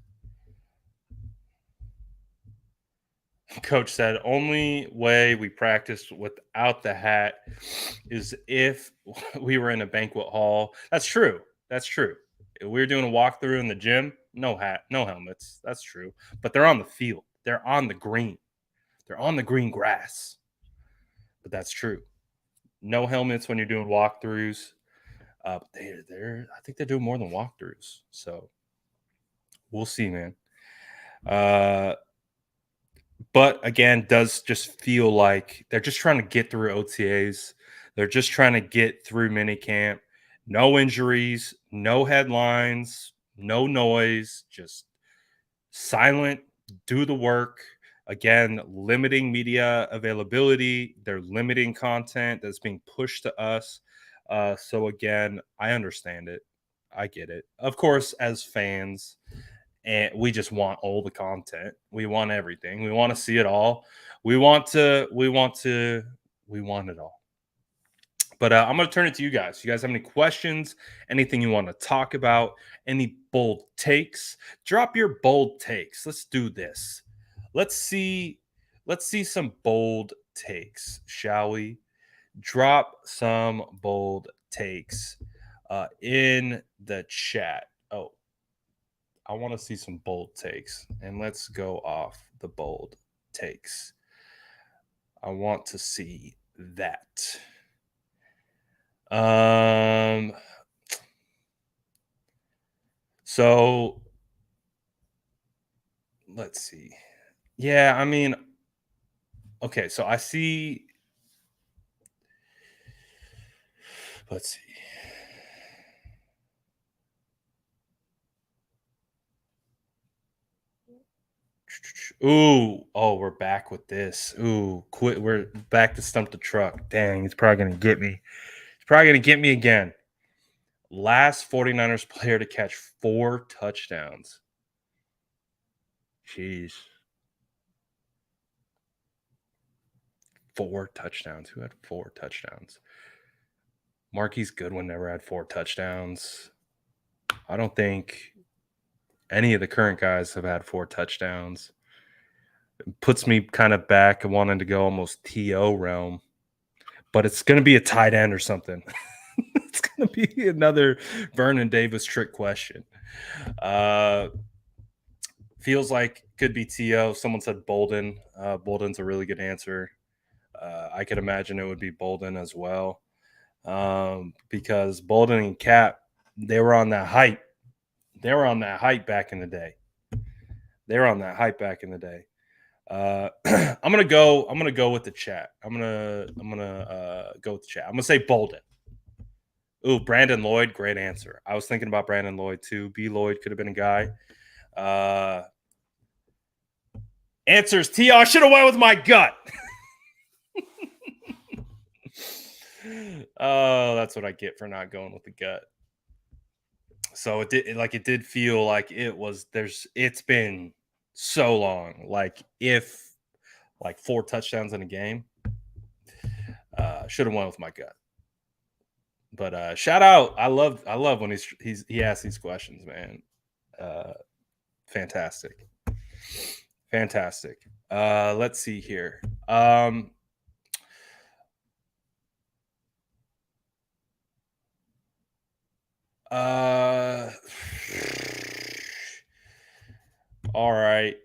Coach said only way we practiced without the hat is if we were in a banquet hall. That's true. If we were doing a walkthrough in the gym, no hat, no helmets. That's true. But they're on the field. They're on the green. They're on the green grass. But that's true. No helmets when you're doing walkthroughs. But I think they're doing more than walkthroughs. So we'll see, man. But again, does just feel like they're just trying to get through OTAs. They're just trying to get through minicamp. No injuries, no headlines, no noise, just silent, do the work. Again, limiting media availability. They're limiting content that's being pushed to us. So again, I understand it. I get it. Of course, as fans, and we just want all the content. We want everything. We want to see it all. We want it all. But I'm going to turn it to you guys. You guys have any questions? Anything you want to talk about? Any bold takes? Drop your bold takes. Let's do this. Let's see some bold takes, shall we? Drop some bold takes in the chat. Oh, I want to see some bold takes, and let's go off the bold takes. I want to see that. So let's see. Yeah, I mean, okay, so I see. Let's see. Ooh, oh, we're back with this. Ooh, quit. We're back to stump the truck. Dang, he's probably gonna get me. He's probably gonna get me again. Last 49ers player to catch 4 touchdowns. Jeez. 4 touchdowns. Who had 4 touchdowns? Marquise Goodwin never had 4 touchdowns. I don't think any of the current guys have had 4 touchdowns. It puts me kind of back and wanting to go almost TO realm. But it's going to be a tight end or something. It's going to be another Vernon Davis trick question. Feels like could be TO. Someone said Bolden. Bolden's a really good answer. I could imagine it would be Bolden as well. Because Bolden and Cap, they were on that hype. They were on that hype back in the day. I'm gonna go with the chat. I'm gonna go with the chat. I'm gonna say Bolden. Ooh, Brandon Lloyd, great answer. I was thinking about Brandon Lloyd too. B. Lloyd could have been a guy. Answers T. I should have went with my gut. Oh, that's what I get for not going with the gut. So it did feel like it's been so long. Like if 4 touchdowns in a game, should have went with my gut. But shout out. I love when he asks these questions, man. Fantastic. Let's see here. All right.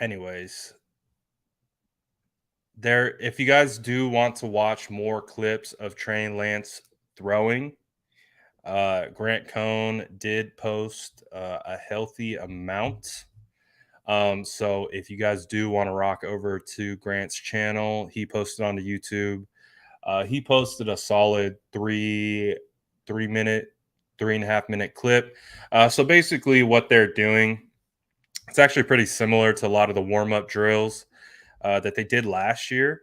Anyways, if you guys do want to watch more clips of Trey Lance throwing, Grant Cohn did post a healthy amount. So if you guys do want to rock over to Grant's channel, he posted onto YouTube. He posted a solid 3.5 minute clip. So basically, what they're doing, it's actually pretty similar to a lot of the warm up drills that they did last year.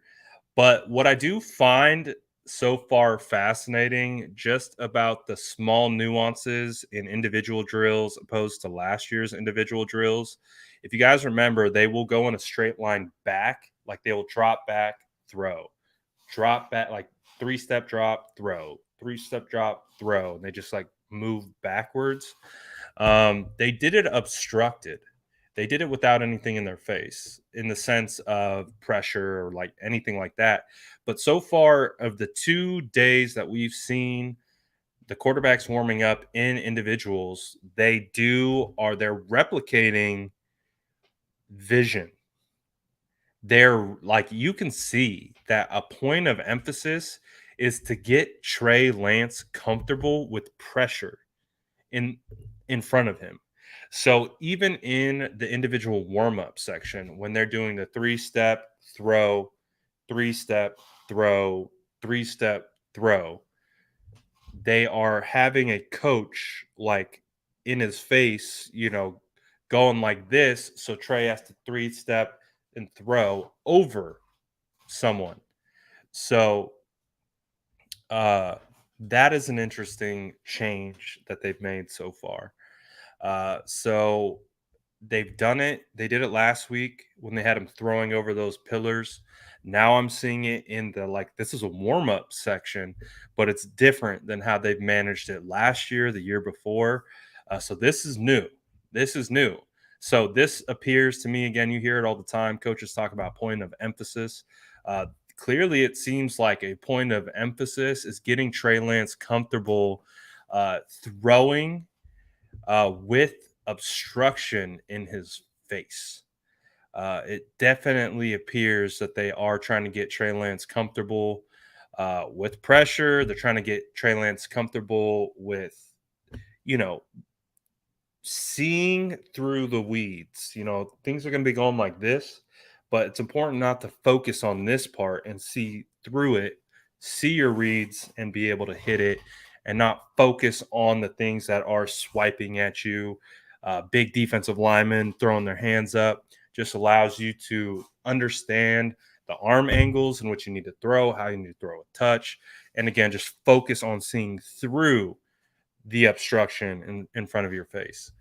But what I do find so far fascinating just about the small nuances in individual drills opposed to last year's individual drills. If you guys remember, they will go in a straight line back, like they will drop back, throw, drop back, like 3-step drop, throw, 3-step drop, throw. And they just like move backwards. They did it obstructed. They did it without anything in their face in the sense of pressure or like anything like that. But so far, of the 2 days that we've seen the quarterbacks warming up in individuals, they're replicating vision. They're like, you can see that a point of emphasis is to get Trey Lance comfortable with pressure in front of him. So even in the individual warm-up section, when they're doing the 3-step throw, 3-step throw, 3-step throw, they are having a coach like in his face, going like this. So Trey has to 3-step and throw over someone. So that is an interesting change that they've made so far. So they've done it. They did it last week when they had him throwing over those pillars. Now I'm seeing it in this is a warm up section, but it's different than how they've managed it last year, the year before. So this is new. So this appears to me, again, you hear it all the time. Coaches talk about point of emphasis. Clearly, it seems like a point of emphasis is getting Trey Lance comfortable throwing with obstruction in his face. It definitely appears that they are trying to get Trey Lance comfortable with pressure. They're trying to get Trey Lance comfortable with, seeing through the weeds. Things are going to be going like this, but it's important not to focus on this part and see through it, see your reads and be able to hit it and not focus on the things that are swiping at you. Big defensive linemen throwing their hands up just allows you to understand the arm angles in which you need to throw, how you need to throw a touch. And again, just focus on seeing through the obstruction in front of your face.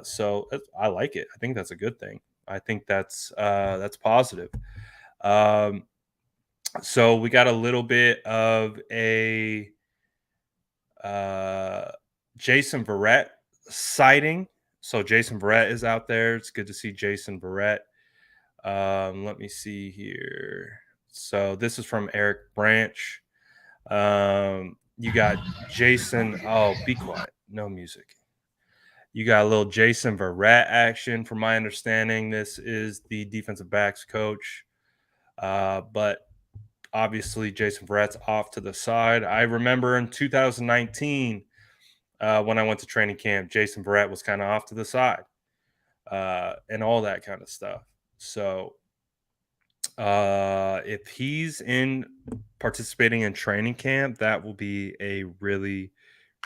So I like it. I think that's a good thing. I think that's positive. So we got a little bit of a Jason Barrett sighting. So Jason Barrett is out there. It's good to see Jason Barrett. Let me see here. So this is from Eric Branch. You got Jason. Oh, be quiet. No music. You got a little Jason Verrett action. From my understanding, this is the defensive backs coach. But obviously, Jason Verrett's off to the side. I remember in 2019, when I went to training camp, Jason Verrett was kind of off to the side and all that kind of stuff. So if he's participating in training camp, that will be a really,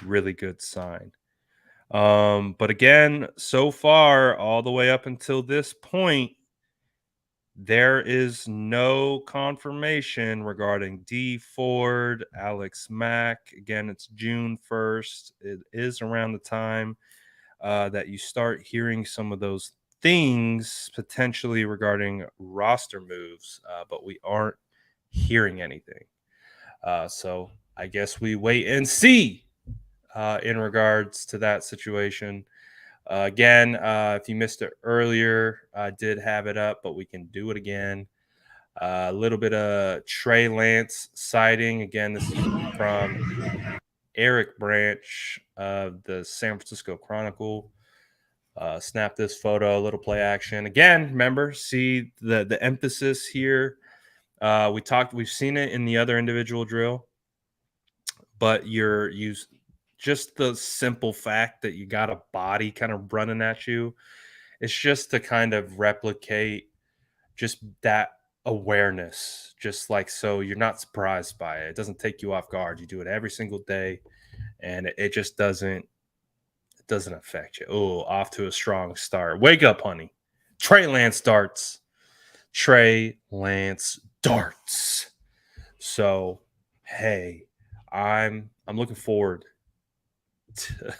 really good sign. But again, so far, all the way up until this point, there is no confirmation regarding D Ford, Alex Mack. Again, it's June 1st. It is around the time that you start hearing some of those things potentially regarding roster moves, but we aren't hearing anything. So I guess we wait and see. in regards to that situation. Again, if you missed it earlier, I did have it up, but we can do it again. A little bit of Trey Lance sighting. Again, this is from Eric Branch of the San Francisco Chronicle. Snap this photo, a little play action. Again, remember, see the emphasis here. We've seen it in the other individual drill, but just the simple fact that you got a body kind of running at you. It's just to kind of replicate just that awareness, just like so you're not surprised by it. It doesn't take you off guard. You do it every single day, and it just doesn't affect you. Oh, off to a strong start. Wake up, honey. Trey Lance darts. Trey Lance darts. So, hey, I'm looking forward to,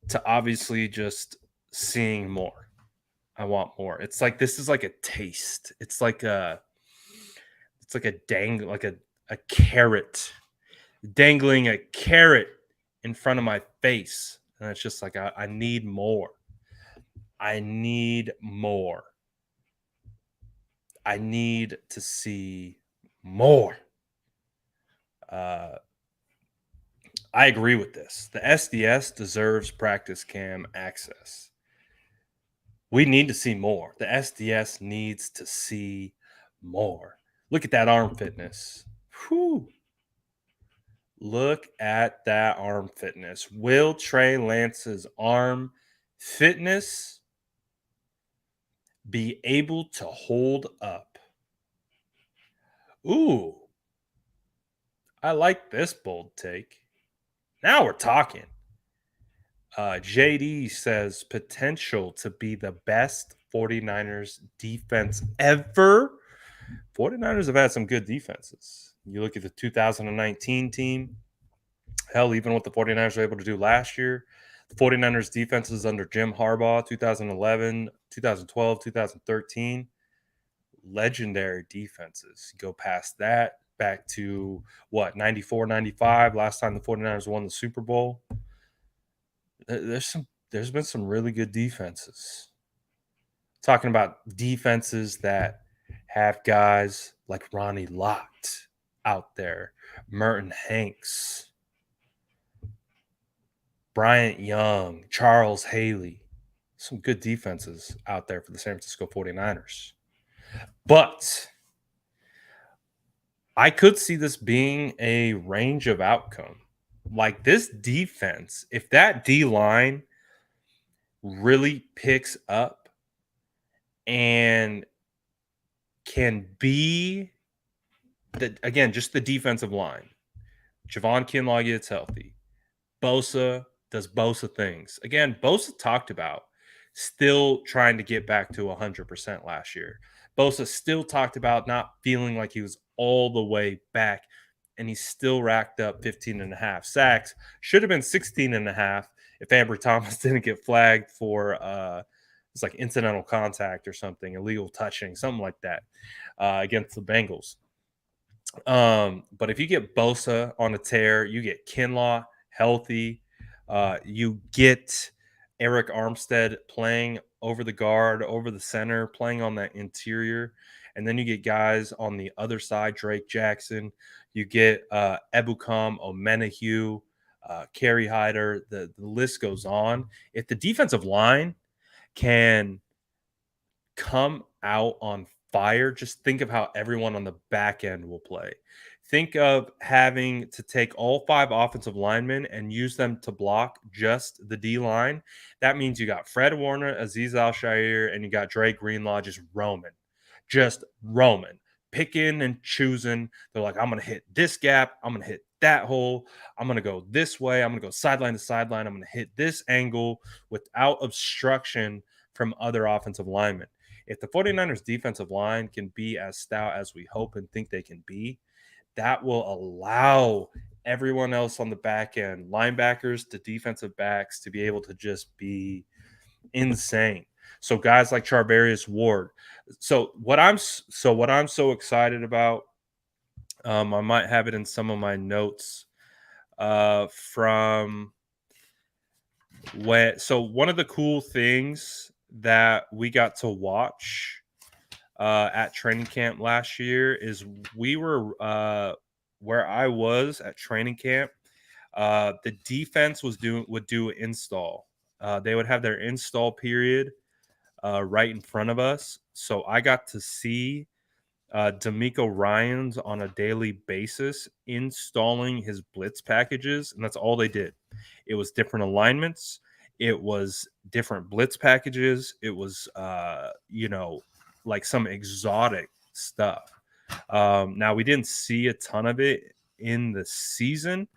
to obviously just seeing more. I want more. It's like this is like a taste. It's like a a carrot, dangling a carrot in front of my face. And it's just like I need more. I need more. I need to see more. I agree with this. The SDS deserves practice cam access. We need to see more. The SDS needs to see more. Look at that arm fitness. Whew. Look at that arm fitness. Will Trey Lance's arm fitness be able to hold up? Ooh. I like this bold take. Now we're talking. JD says potential to be the best 49ers defense ever. 49ers have had some good defenses. You look at the 2019 team, hell, even what the 49ers were able to do last year, the 49ers defenses under Jim Harbaugh, 2011, 2012, 2013, legendary defenses. You go past that, back to what, 94, 95, last time the 49ers won the Super Bowl. There's been some really good defenses. Talking about defenses that have guys like Ronnie Lott out there, Merton Hanks, Bryant Young, Charles Haley. Some good defenses out there for the San Francisco 49ers. But I could see this being a range of outcome. Like this defense, if that D line really picks up and can be just the defensive line. Javon Kinlaw gets healthy. Bosa does Bosa things. Again, Bosa talked about still trying to get back to 100% last year. Bosa still talked about not feeling like he was all the way back, and he still racked up 15 and a half sacks. Should have been 16 and a half if Ambry Thomas didn't get flagged for it's like incidental contact or something, illegal touching, something like that against the Bengals. But if you get Bosa on a tear, you get Kinlaw healthy, you get Eric Armstead playing over the guard, over the center, playing on that interior, and then you get guys on the other side, Drake Jackson, you get Ebukam Omenahue, Kerry Hyder, the list goes on. If the defensive line can come out on fire, just think of how everyone on the back end will play. Think of having to take all 5 offensive linemen and use them to block just the D line. That means you got Fred Warner, Azeez Al-Shaair, and you got Dre Greenlaw just roaming, picking and choosing. They're like, I'm going to hit this gap. I'm going to hit that hole. I'm going to go this way. I'm going to go sideline to sideline. I'm going to hit this angle without obstruction from other offensive linemen. If the 49ers defensive line can be as stout as we hope and think they can be, that will allow everyone else on the back end, linebackers to defensive backs, to be able to just be insane. So guys like Charvarius Ward. So what I'm so excited about, I might have it in some of my notes. from when. So one of the cool things that we got to watch at training camp last year is we were where I was at training camp. The defense would do install. They would have their install period right in front of us. So I got to see D'Amico Ryans on a daily basis installing his blitz packages, and that's all they did. It was different alignments. It was different blitz packages. It was, like some exotic stuff. Now we didn't see a ton of it in the season,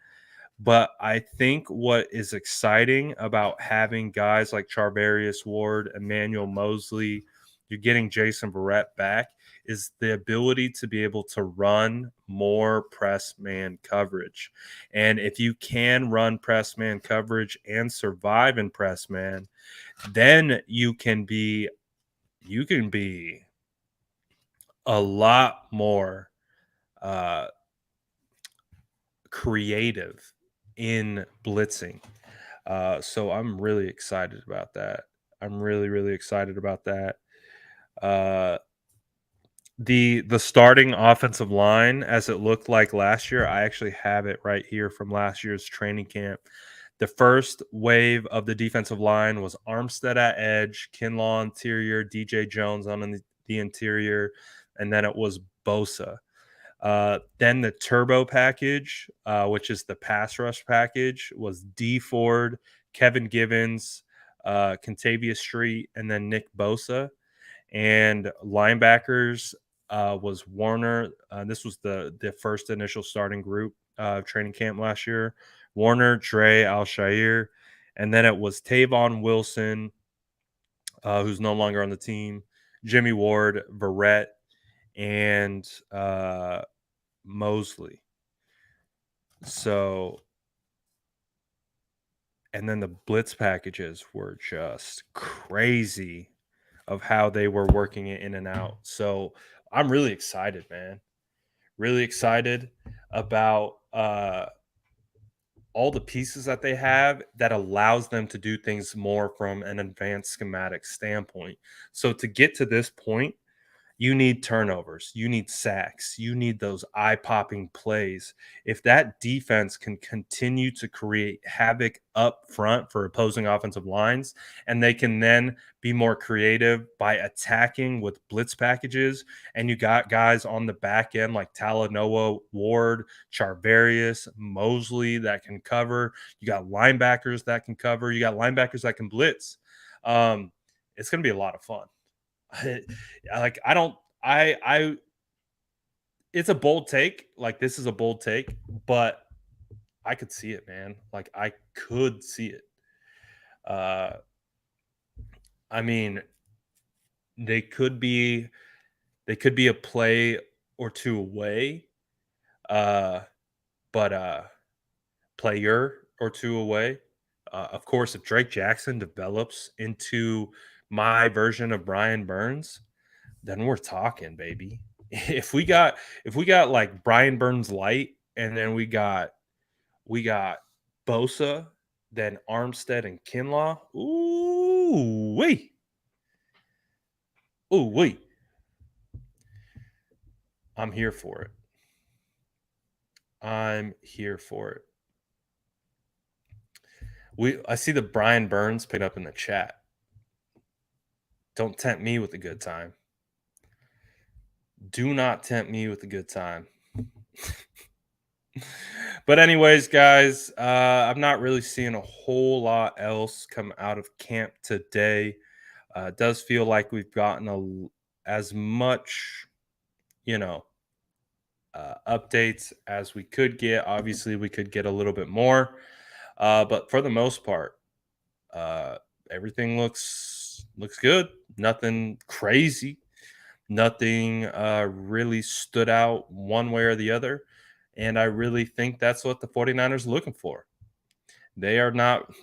but I think what is exciting about having guys like Charvarius Ward, Emmanuel Mosley, you're getting Jason Barrett back, is the ability to be able to run more press man coverage. And if you can run press man coverage and survive in press man, then you can be a lot more creative in blitzing. So I'm really excited about that. I'm really, really excited about that. The starting offensive line as it looked like last year, I actually have it right here from last year's training camp. The first wave of the defensive line was Armstead at edge, Kinlaw interior, DJ Jones on the interior, and then it was Bosa. Then the turbo package, which is the pass rush package, was D Ford, Kevin Givens, Contavious Street, and then Nick Bosa. And linebackers was Warner. This was the first initial starting group training camp last year. Warner, Trey, Alshire, and then it was Tavon Wilson, who's no longer on the team, Jimmy Ward, Barrett, and Mosley. So, and then the blitz packages were just crazy of how they were working it in and out. So I'm really excited, man. Really excited about all the pieces that they have that allows them to do things more from an advanced schematic standpoint. So to get to this point, you need turnovers, you need sacks, you need those eye-popping plays. If that defense can continue to create havoc up front for opposing offensive lines, and they can then be more creative by attacking with blitz packages, and you got guys on the back end like Talanoa, Ward, Charvarius, Mosley that can cover. You got linebackers that can cover. You got linebackers that can blitz. It's going to be a lot of fun. I it's a bold take. Like, this is a bold take, but I could see it, man. Like, I could see it. I mean, they could be a play or two away. But player or two away. Of course, if Drake Jackson develops into my version of Brian Burns, then we're talking, baby. If we got like Brian Burns light, and then we got Bosa, then Armstead and Kinlaw. Ooh wait. Ooh wait. I'm here for it. I'm here for it. I see the Brian Burns picked up in the chat. Don't tempt me with a good time. Do not tempt me with a good time. But anyways, guys, I'm not really seeing a whole lot else come out of camp today. It does feel like we've gotten as much, updates as we could get. Obviously, we could get a little bit more, but for the most part, everything looks good. Nothing crazy. Nothing really stood out one way or the other. And I really think that's what the 49ers are looking for. They are not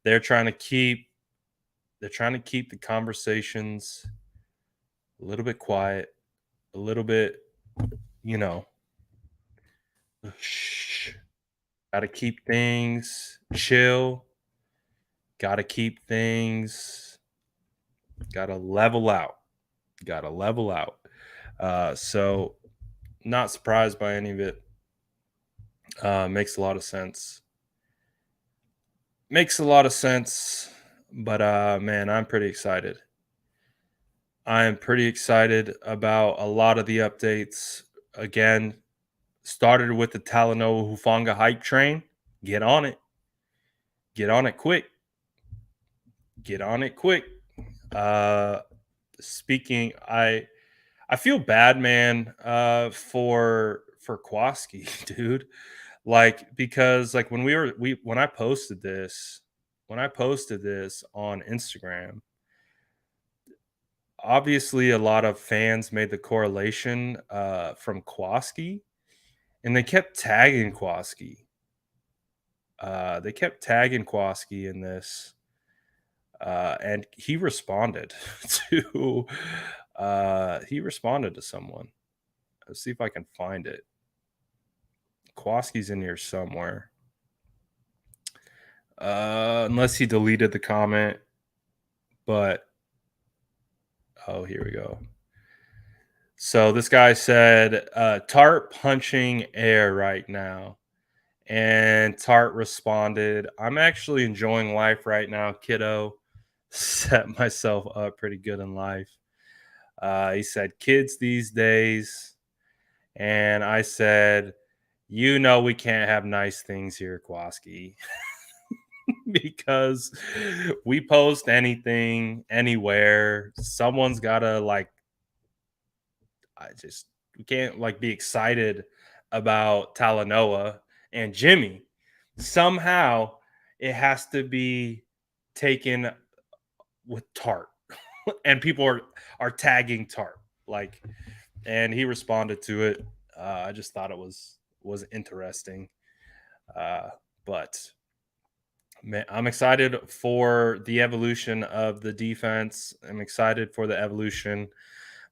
they're trying to keep the conversations a little bit quiet, a little bit, shh. Got to keep things chill. Got to keep things. Got to level out. Got to level out. So not surprised by any of it. Makes a lot of sense. Makes a lot of sense. But man, I'm pretty excited. I am pretty excited about a lot of the updates. Again, started with the Talanoa Hufanga hype train. Get on it. Get on it quick. Get on it quick. Speaking, I feel bad, man, for Kwaski, dude. Like, because like when I posted this, on Instagram, obviously a lot of fans made the correlation from Kwaski, and they kept tagging Kwaski. They kept tagging Kwaski in this, and he responded to someone. Let's see if I can find it. Kwaski's in here somewhere. Unless he deleted the comment, but oh, here we go. So this guy said, Tart punching air right now. And Tart responded, I'm actually enjoying life right now, kiddo. Set myself up pretty good in life. He said, kids these days. And I said, we can't have nice things here, Kwaski. Because we post anything, anywhere. Someone's got to we can't be excited about Talanoa and Jimmy. Somehow it has to be taken with Tart. And people are tagging Tart. And he responded to it. I just thought it was interesting. But man, I'm excited for the evolution of the defense. I'm excited for the evolution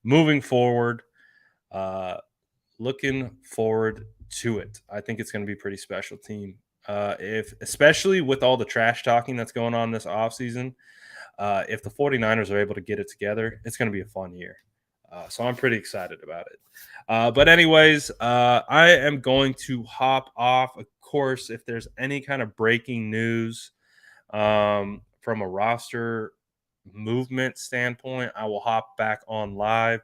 moving forward. Looking forward to it. I think it's going to be a pretty special team. Especially with all the trash talking that's going on this offseason, if the 49ers are able to get it together, it's going to be a fun year. So I'm pretty excited about it. But anyways, I am going to hop off. Of course, if there's any kind of breaking news from a roster movement standpoint, I will hop back on live.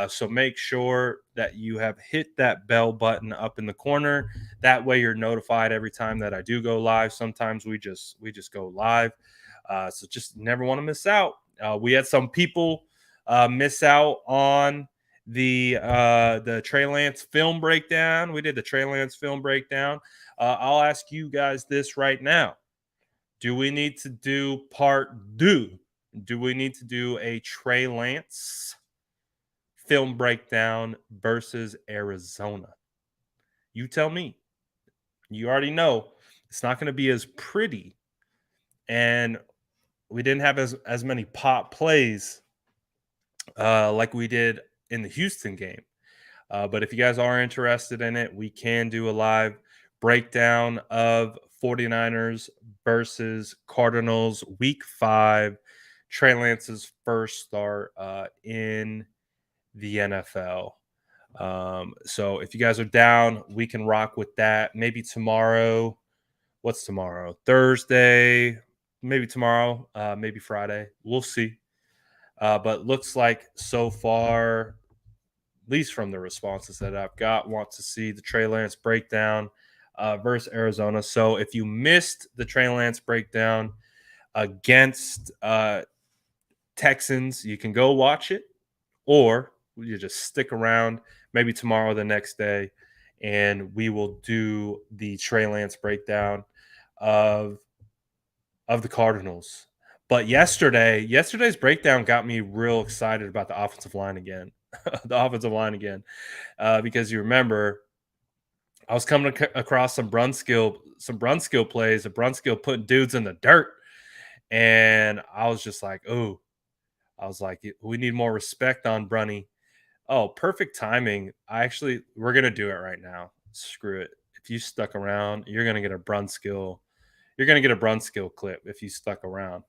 So make sure that you have hit that bell button up in the corner. That way you're notified every time that I do go live. Sometimes we just go live. So just never want to miss out. We had some people miss out on the Trey Lance film breakdown. We did the Trey Lance film breakdown. I'll ask you guys this right now. Do we need to do part two? Do we need to do a Trey Lance film breakdown versus Arizona? You tell me. You already know it's not going to be as pretty. And we didn't have as many pop plays like we did in the Houston game. But if you guys are interested in it, we can do a live breakdown of 49ers versus Cardinals week 5, Trey Lance's first start in the NFL. So if you guys are down, we can rock with that. Maybe tomorrow. What's tomorrow? Thursday. Maybe tomorrow. Maybe Friday. We'll see. But looks like so far, at least from the responses that I've got, want to see the Trey Lance breakdown versus Arizona. So if you missed the Trey Lance breakdown against Texans, you can go watch it, or you just stick around maybe tomorrow, the next day, and we will do the Trey Lance breakdown of the Cardinals. But yesterday's breakdown got me real excited about the offensive line again. Because you remember I was coming across some Brunskill plays, a Brunskill putting dudes in the dirt, and I was just like, oh, we need more respect on Brunny. Oh, perfect timing. We're gonna do it right now. Screw it. If you stuck around, you're going to get a Brunskill. You're going to get a Brunskill clip if you stuck around.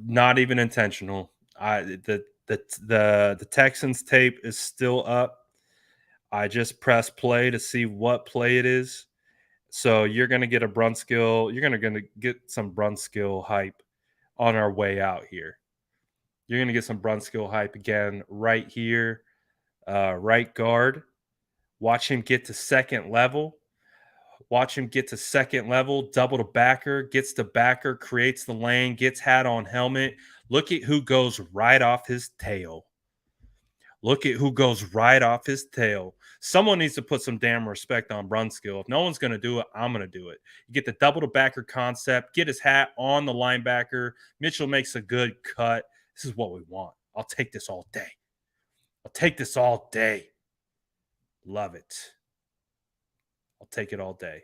Not even intentional. The Texans tape is still up. I just pressed play to see what play it is. So you're going to get a Brunskill. You're going to get some Brunskill hype on our way out here. You're going to get some Brunskill hype again right here. Right guard. Watch him get to second level. Watch him get to second level, double to backer, gets to backer, creates the lane, gets hat on helmet. Look at who goes right off his tail. Look at who goes right off his tail. Someone needs to put some damn respect on Brunskill. If no one's going to do it, I'm going to do it. You get the double to backer concept, get his hat on the linebacker. Mitchell makes a good cut. This is what we want. I'll take this all day. I'll take this all day. Love it. I'll take it all day.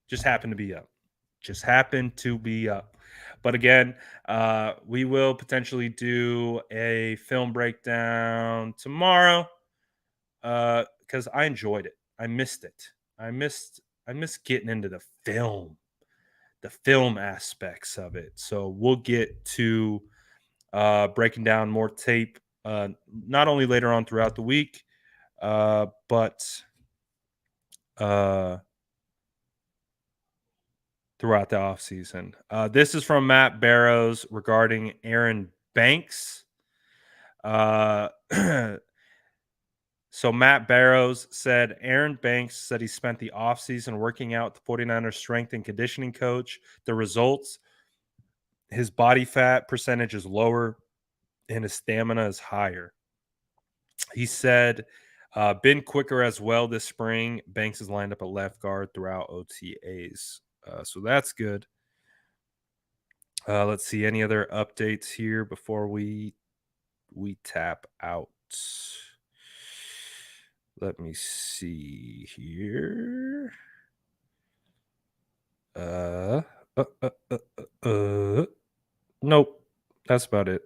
Just happened to be up. Just happened to be up. But again, we will potentially do a film breakdown tomorrow because I enjoyed it. I missed it. I missed getting into the film aspects of it. So we'll get to breaking down more tape not only later on throughout the week, but throughout the offseason. This is from Matt Barrows regarding Aaron Banks. So Matt Barrows said Aaron Banks said he spent the offseason working out with the 49ers strength and conditioning coach. The results, his body fat percentage is lower and his stamina is higher. He said, been quicker as well this spring. Banks is lined up at left guard throughout OTAs. So that's good. Let's see any other updates here before we tap out. Let me see here. Nope. That's about it.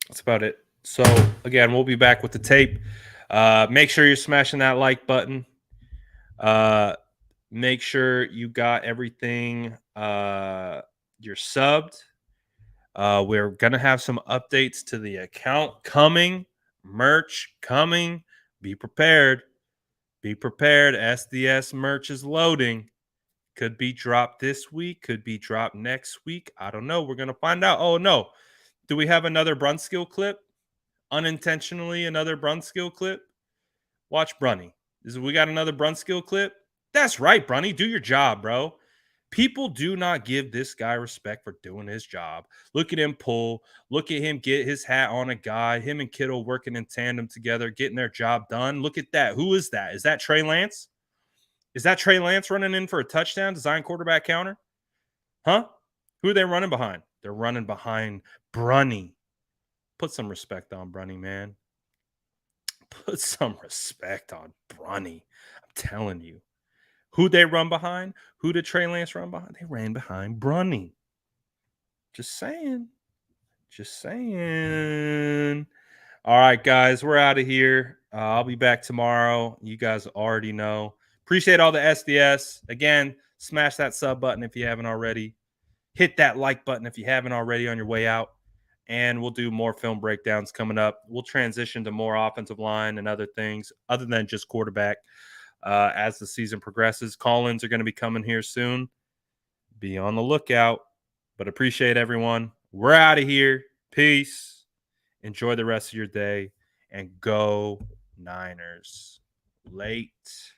That's about it. So again, we'll be back with the tape. Make sure you're smashing that like button. Make sure you got everything. You're subbed. We're going to have some updates to the account coming, merch coming. Be prepared. Be prepared. SDS merch is loading. Could be dropped this week. Could be dropped next week. I don't know. We're going to find out. Oh, no. Do we have another Brunskill clip? Unintentionally, another Brunskill clip? Watch Brunny. We got another Brunskill clip? That's right, Brunny. Do your job, bro. People do not give this guy respect for doing his job. Look at him pull. Look at him get his hat on a guy. Him and Kittle working in tandem together, getting their job done. Look at that. Who is that? Is that Trey Lance? Is that Trey Lance running in for a touchdown, design quarterback counter? Huh? Who are they running behind? They're running behind Brunny. Put some respect on Brunny, man. Put some respect on Brunny. I'm telling you. Who'd they run behind? Who did Trey Lance run behind? They ran behind Brunny. Just saying. Just saying. All right, guys, we're out of here. I'll be back tomorrow. You guys already know. Appreciate all the SDS. Again, smash that sub button if you haven't already. Hit that like button if you haven't already on your way out. And we'll do more film breakdowns coming up. We'll transition to more offensive line and other things other than just quarterback as the season progresses. Call-ins are going to be coming here soon. Be on the lookout. But appreciate everyone. We're out of here. Peace. Enjoy the rest of your day. And go Niners. Late.